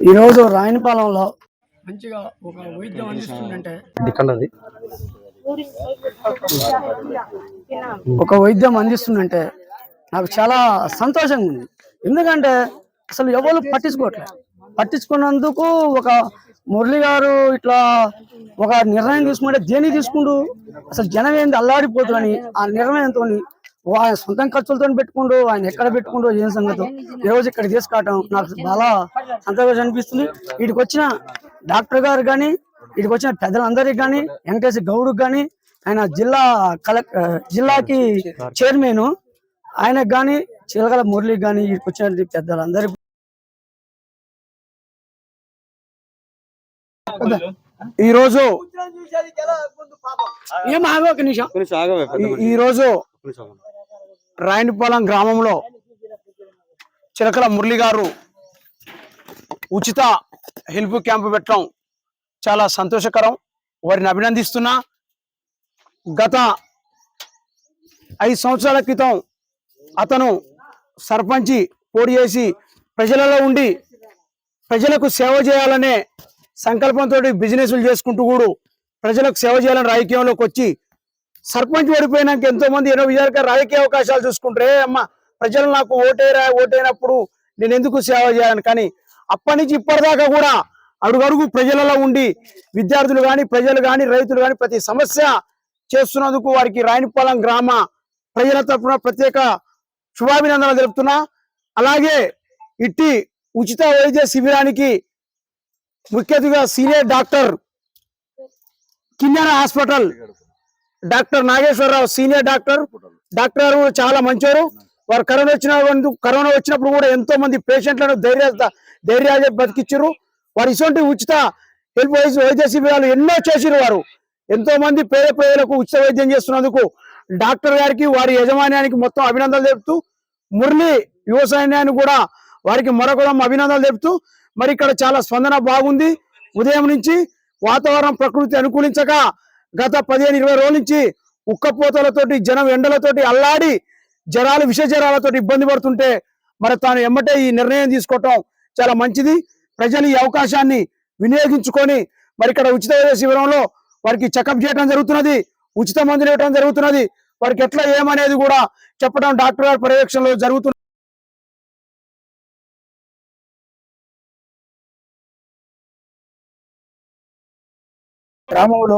ఈరోజు రాయనపాలెంలో మంచిగా ఒక వైద్యం అందిస్తుందంటే నాకు చాలా సంతోషంగా ఉంది. ఎందుకంటే అసలు ఎవరు పట్టించుకున్నందుకు ఒక మురళి గారు ఇట్లా ఒక నిర్ణయం తీసుకుంటే దేనికి తీసుకుంటూ అసలు జనం ఏంది అల్లాడిపోతుందని ఆ నిర్ణయంతో ఆయన సొంతం ఖర్చులతో పెట్టుకుంటూ ఆయన ఎక్కడ పెట్టుకుంటూ ఏం సంగతి ఈ రోజు ఇక్కడ తీసుకురావటం నాకు చాలా సంతోషం అనిపిస్తుంది. వీటికి వచ్చిన డాక్టర్ గారు కానీ వీటికి వచ్చిన పెద్దలందరికీ కానీ వెంకటేశ్వర గౌడ్కి కానీ ఆయన జిల్లాకి చైర్మన్ ఆయనకు కానీ చిలకల మురళికి కానీ వీటికి వచ్చిన పెద్దలందరికీ ఈరోజు ఈరోజు రాయనపాలెం గ్రామంలో చిలకల మురళి గారు ఉచిత హెల్ప్ క్యాంపు పెట్టడం చాలా సంతోషకరం. వారిని అభినందిస్తున్నా. గత 5 సంవత్సరాల క్రితం అతను సర్పంచి పోటీ చేసి ప్రజలలో ఉండి ప్రజలకు సేవ చేయాలనే సంకల్పంతో బిజినెస్లు చేసుకుంటూ కూడా ప్రజలకు సేవ చేయాలని రాజకీయంలోకి వచ్చి సర్పంచ్ ఓడిపోయినాక ఎంతో మంది ఎన్నో విధాలుగా రాజకీయ అవకాశాలు చూసుకుంటారే అమ్మ ప్రజలు నాకు ఓటైనప్పుడు నేను ఎందుకు సేవ చేయాలని. కానీ అప్పటి నుంచి ఇప్పటిదాకా కూడా అడుగడుగు ప్రజలలో ఉండి విద్యార్థులు కానీ ప్రజలు కానీ రైతులు కానీ ప్రతి సమస్య చేస్తున్నందుకు వారికి రాయనపాలెం గ్రామ ప్రజల తరఫున ప్రత్యేక శుభాభినందనలు తెలుపుతున్నా. అలాగే ఇట్టి ఉచిత వైద్య శిబిరానికి ముఖ్య అతిథిగా senior doctor Kinnera hospital doctor Nageswararao senior doctor గారు చాలా మంచివారు. వారు కరోనా వచ్చినప్పుడు కూడా ఎంతో మంది పేషెంట్లను ధైర్యాన్ని బతికిచ్చారు. వారు ఇటువంటి ఉచిత హెల్ప్ వైద్య శిబిరాలు ఎన్నో చేసిరు. వారు ఎంతో మంది పేద ప్రజలకు ఉచిత వైద్యం చేస్తున్నందుకు డాక్టర్ గారికి వారి యజమాన్యానికి మొత్తం అభినందనలు తెలుపుతూ మురళి యువ సైన్యాన్ని కూడా వారికి మరొక అభినందనలు తెలుపుతూ మరి ఇక్కడ చాలా స్పందన బాగుంది. ఉదయం నుంచి వాతావరణం ప్రకృతి అనుకూలించక గత 15-20 రోజుల నుంచి ఉక్కపోతలతోటి జనం ఎండలతోటి అల్లాడి విష జ్వరాలతో ఇబ్బంది పడుతుంటే మరి తాను ఎమ్మటే ఈ నిర్ణయం తీసుకోవటం చాలా మంచిది. ప్రజలు ఈ అవకాశాన్ని వినియోగించుకొని మరి ఇక్కడ ఉచిత వైద్య శిబిరంలో వారికి చెకప్ చేయడం జరుగుతున్నది, ఉచిత మందులు ఇవ్వడం జరుగుతున్నది. వారికి ఎట్లా ఏమనేది కూడా చెప్పడం డాక్టర్ గారి పర్యవేక్షణలో జరుగుతున్నది. గ్రామంలో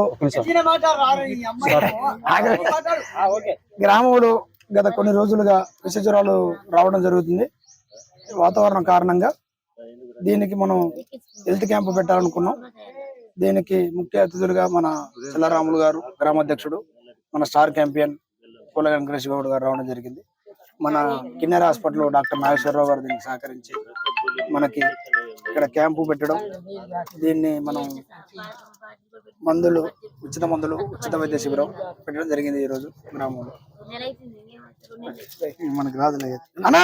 గత కొన్ని రోజులుగా విష జ్వరాలు రావడం జరుగుతుంది. వాతావరణం కారణంగా దీనికి మనం హెల్త్ క్యాంప్ పెట్టాలనుకున్నాం. దీనికి ముఖ్య అతిథులుగా మన చిల్లరాములు గారు గ్రామాధ్యక్షుడు, మన స్టార్ క్యాంపియన్ పూల వెంకటేశ్వర గౌడ్ గారు రావడం జరిగింది. మన కిన్నెర హాస్పిటల్లో డాక్టర్ నాగేశ్వరరావు గారు దీనికి సహకరించి మనకి ఇక్కడ క్యాంపు పెట్టడం, దీన్ని మనం ఉచిత మందులు ఉచిత వైద్య శిబిరం పెట్టడం జరిగింది ఈరోజు గ్రామంలో. మనకి రాదులేదు అన్నా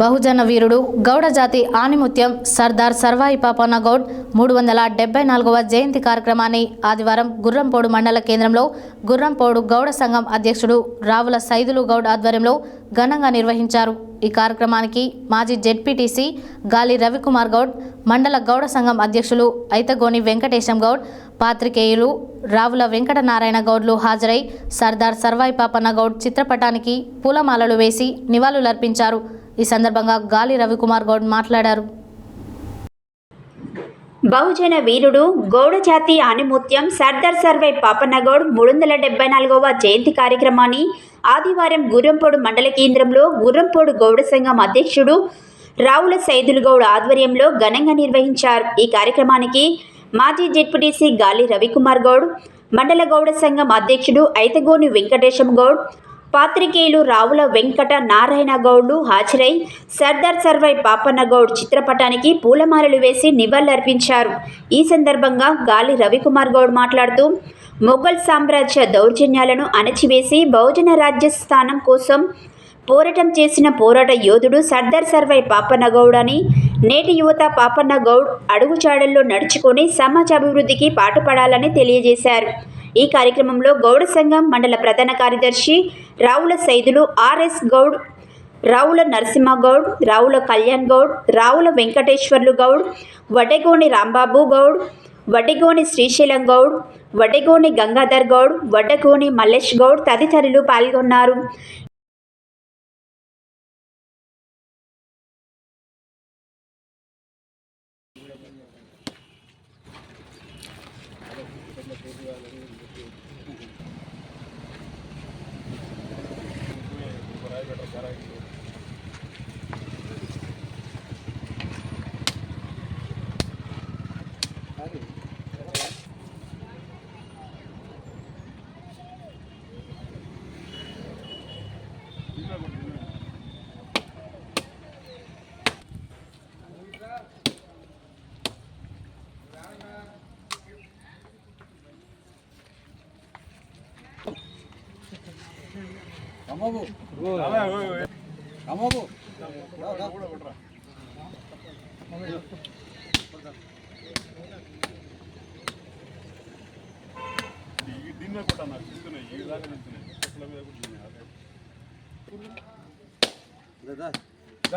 బహుజన వీరుడు గౌడ జాతి ఆణిముత్యం సర్దార్ సర్వాయి పాపన్న గౌడ్ 374వ జయంతి కార్యక్రమాన్ని ఆదివారం గుర్రంపోడు మండల కేంద్రంలో గుర్రంపోడు గౌడ సంఘం అధ్యక్షుడు రావుల సైదులు గౌడ్ ఆధ్వర్యంలో ఘనంగా నిర్వహించారు. ఈ కార్యక్రమానికి మాజీ జెడ్పీటీసీ గాలి రవికుమార్ గౌడ్, మండల గౌడ సంఘం అధ్యక్షులు ఐతగోని వెంకటేశం గౌడ్, పాత్రికేయులు రావుల వెంకటనారాయణ గౌడ్లు హాజరై సర్దార్ సర్వాయి పాపన్న గౌడ్ చిత్రపటానికి పూలమాలలు వేసి నివాళులర్పించారు. ఈ సందర్భంగా గాలి రవికుమార్ గౌడ్ మాట్లాడారు. బహుజన వీరుడు గౌడ జాతి ఆణిముత్యం సర్దార్ సర్వై పాపన్నగౌడ్ 374వ జయంతి కార్యక్రమాన్ని ఆదివారం గుర్రంపోడు మండల కేంద్రంలో గుర్రంపోడు గౌడ సంఘం అధ్యక్షుడు రావుల సైదులు గౌడ్ ఆధ్వర్యంలో ఘనంగా నిర్వహించారు. ఈ కార్యక్రమానికి మాజీ జెడ్పీటీసీ గాలి రవికుమార్ గౌడ్, మండల గౌడ సంఘం అధ్యక్షుడు ఐతగోని వెంకటేశం గౌడ్, పాత్రికేయులు రావుల వెంకట నారాయణ గౌడ్లు హాజరై సర్దార్ సర్వై పాపన్న గౌడ్ చిత్రపటానికి పూలమాలలు వేసి నివాళులర్పించారు. ఈ సందర్భంగా గాలి రవికుమార్ గౌడ్ మాట్లాడుతూ మొఘల్ సామ్రాజ్య దౌర్జన్యాలను అణచివేసి బహుజన రాజ్య స్థానం కోసం పోరాటం చేసిన పోరాట యోధుడు సర్దార్ సర్వై పాపన్న గౌడ్ అని, నేటి యువత పాపన్న గౌడ్ అడుగుజాడల్లో నడుచుకొని సమాజ అభివృద్ధికి పాటుపడాలని తెలియజేశారు. ఈ కార్యక్రమంలో గౌడ సంఘం మండల ప్రధాన కార్యదర్శి రావుల సైదులు ఆర్ఎస్ గౌడ్, రావుల నరసింహగౌడ్, రావుల కళ్యాణ్ గౌడ్, రావుల వెంకటేశ్వర్లు గౌడ్, వడ్డెగోని రాంబాబు గౌడ్, వడ్డెగోని శ్రీశైలం గౌడ్, వడ్డెగోని గంగాధర్ గౌడ్, వడ్డెగోని మల్లేష్ గౌడ్ తదితరులు పాల్గొన్నారు.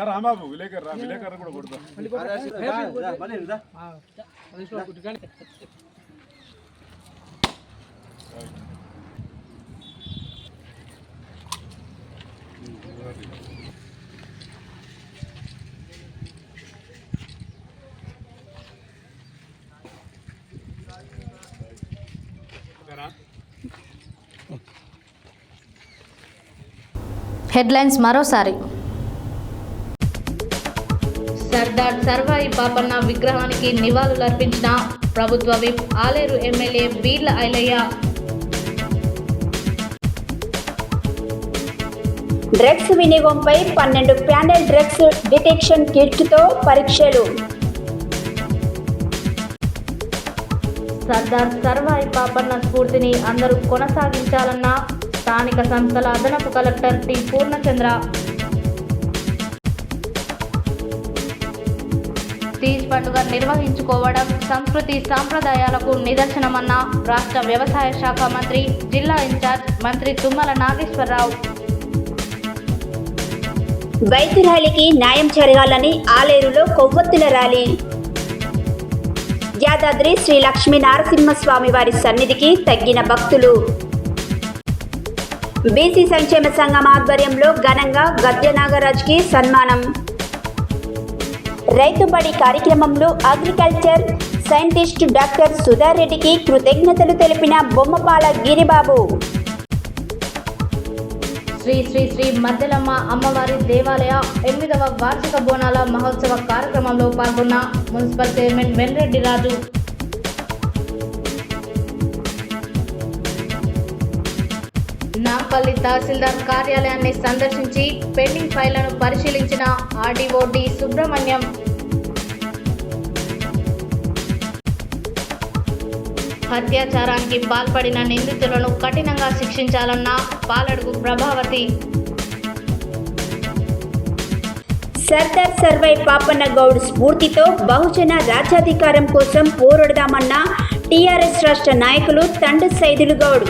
రాంబాబు విలేకర్ విలేకర్ కూడా కొడతా హెడ్లైన్స్ మరోసారి. సర్దార్ సర్వాయి పాపన్న విగ్రహానికి నివాళులర్పించిన ప్రభుత్వ whip Aleru MLA Beerla Ailaiah. Drugs వినియోగంపై 12 ప్యానెల్ డ్రగ్స్ డిటెక్షన్ కిట్తో పరీక్షలు. సర్దార్ సర్వాయి పాపన్న స్ఫూర్తిని అందరూ కొనసాగించాలన్న స్థానిక సంస్థల అదనపు కలెక్టర్ టి పూర్ణచంద్ర. తీజ్ పండుగ నిర్వహించుకోవడం సంస్కృతి సాంప్రదాయాలకు నిదర్శనమన్న రాష్ట్ర వ్యవసాయ శాఖ మంత్రి, జిల్లా ఇన్ఛార్జ్ మంత్రి తుమ్మల నాగేశ్వరరావు. వైద్యురాలికి న్యాయం జరగాలని ఆలేరులో కొవ్వొత్తుల ర్యాలీ. యాదాద్రి శ్రీ లక్ష్మీ నరసింహస్వామి వారి సన్నిధికి తగ్గిన భక్తులు. బీసీ సంక్షేమ సంఘం ఆధ్వర్యంలో ఘనంగా గద్య నాగరాజ్కి సన్మానం. రైతు బడి కార్యక్రమంలో అగ్రికల్చర్ సైంటిస్ట్ డాక్టర్ సుధారెడ్డికి కృతజ్ఞతలు తెలిపిన బొమ్మపాల గిరిబాబు. శ్రీ శ్రీ శ్రీ మద్దెలమ్మ అమ్మవారి దేవాలయ 8వ వార్షిక బోనాల మహోత్సవ కార్యక్రమంలో పాల్గొన్న మున్సిపల్ చైర్మన్ వెన్రెడ్డి రాజు. నాంపల్లి తహసీల్దార్ కార్యాలయాన్ని సందర్శించి పెండింగ్ ఫైళ్లను పరిశీలించిన ఆర్డీఓ డి సుబ్రహ్మణ్యం. అత్యాచారానికి పాల్పడిన నిందితులను కఠినంగా శిక్షించాలన్న పాలడుగు ప్రభావతి. సర్దార్ సర్వై పాపన్న గౌడ్ స్ఫూర్తితో బహుజన రాజ్యాధికారం కోసం పోరాడదామన్న టీఆర్ఎస్ రాష్ట్ర నాయకులు తండు సైదులు గౌడ్.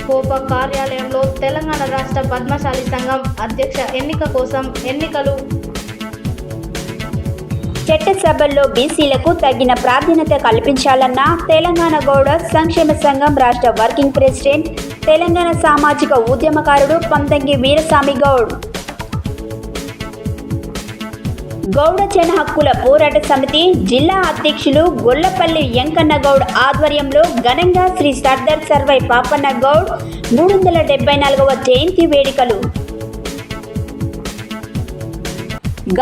కోప కార్యాలయంలో తెలంగాణ రాష్ట్ర పద్మశాలి సంఘం అధ్యక్ష ఎన్నిక కోసం ఎన్నికలు. చట్టసభల్లో బీసీలకు తగిన ప్రాధాన్యత కల్పించాలన్న తెలంగాణ గౌడ సంక్షేమ సంఘం రాష్ట్ర వర్కింగ్ ప్రెసిడెంట్, తెలంగాణ సామాజిక ఉద్యమకారుడు పంతంగి వీరస్వామి గౌడ్. గౌడ జన హక్కుల పోరాట సమితి జిల్లా అధ్యక్షులు గొల్లపల్లి వెంకన్న గౌడ్ ఆధ్వర్యంలో ఘనంగా శ్రీ సర్దార్ సర్వై పాపన్న గౌడ్ 374వ జయంతి వేడుకలు.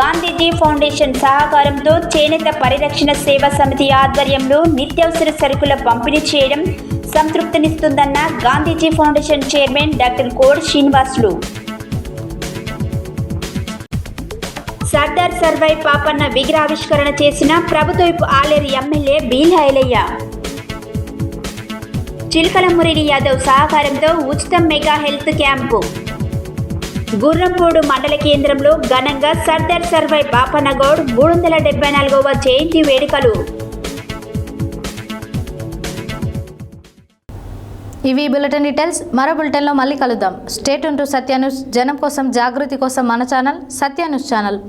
గాంధీజీ ఫౌండేషన్ సహకారంతో చేనేత పరిరక్షణ సేవా సమితి ఆధ్వర్యంలో నిత్యావసర సరుకుల పంపిణీ చేయడం సంతృప్తినిస్తుందన్న Gandhiji foundation chairman doctor Kode Srinivasulu. Sardar Sarvai Papanna విగ్రహావిష్కరణ చేసిన ప్రభుత్వపు ఆలేరు ఎమ్మెల్యే బీల్ ఐలయ్య. చిలకల మురళి యాదవ్ సహకారంతో ఉచిత మెగా హెల్త్ క్యాంపు. గుర్రంపోడు మండల కేంద్రంలో ఘనంగా సర్దార్ సర్వై పాపన్న గౌడ్ 374వ జయంతి వేడుకలు. ఇవి బులెటిన్ డీటెయిల్స్. మరో బులెటిన్లో మళ్ళీ కలుద్దాం. State to Satya news. జనం కోసం, జాగృతి కోసం మన ఛానల్ సత్య న్యూస్ ఛానల్.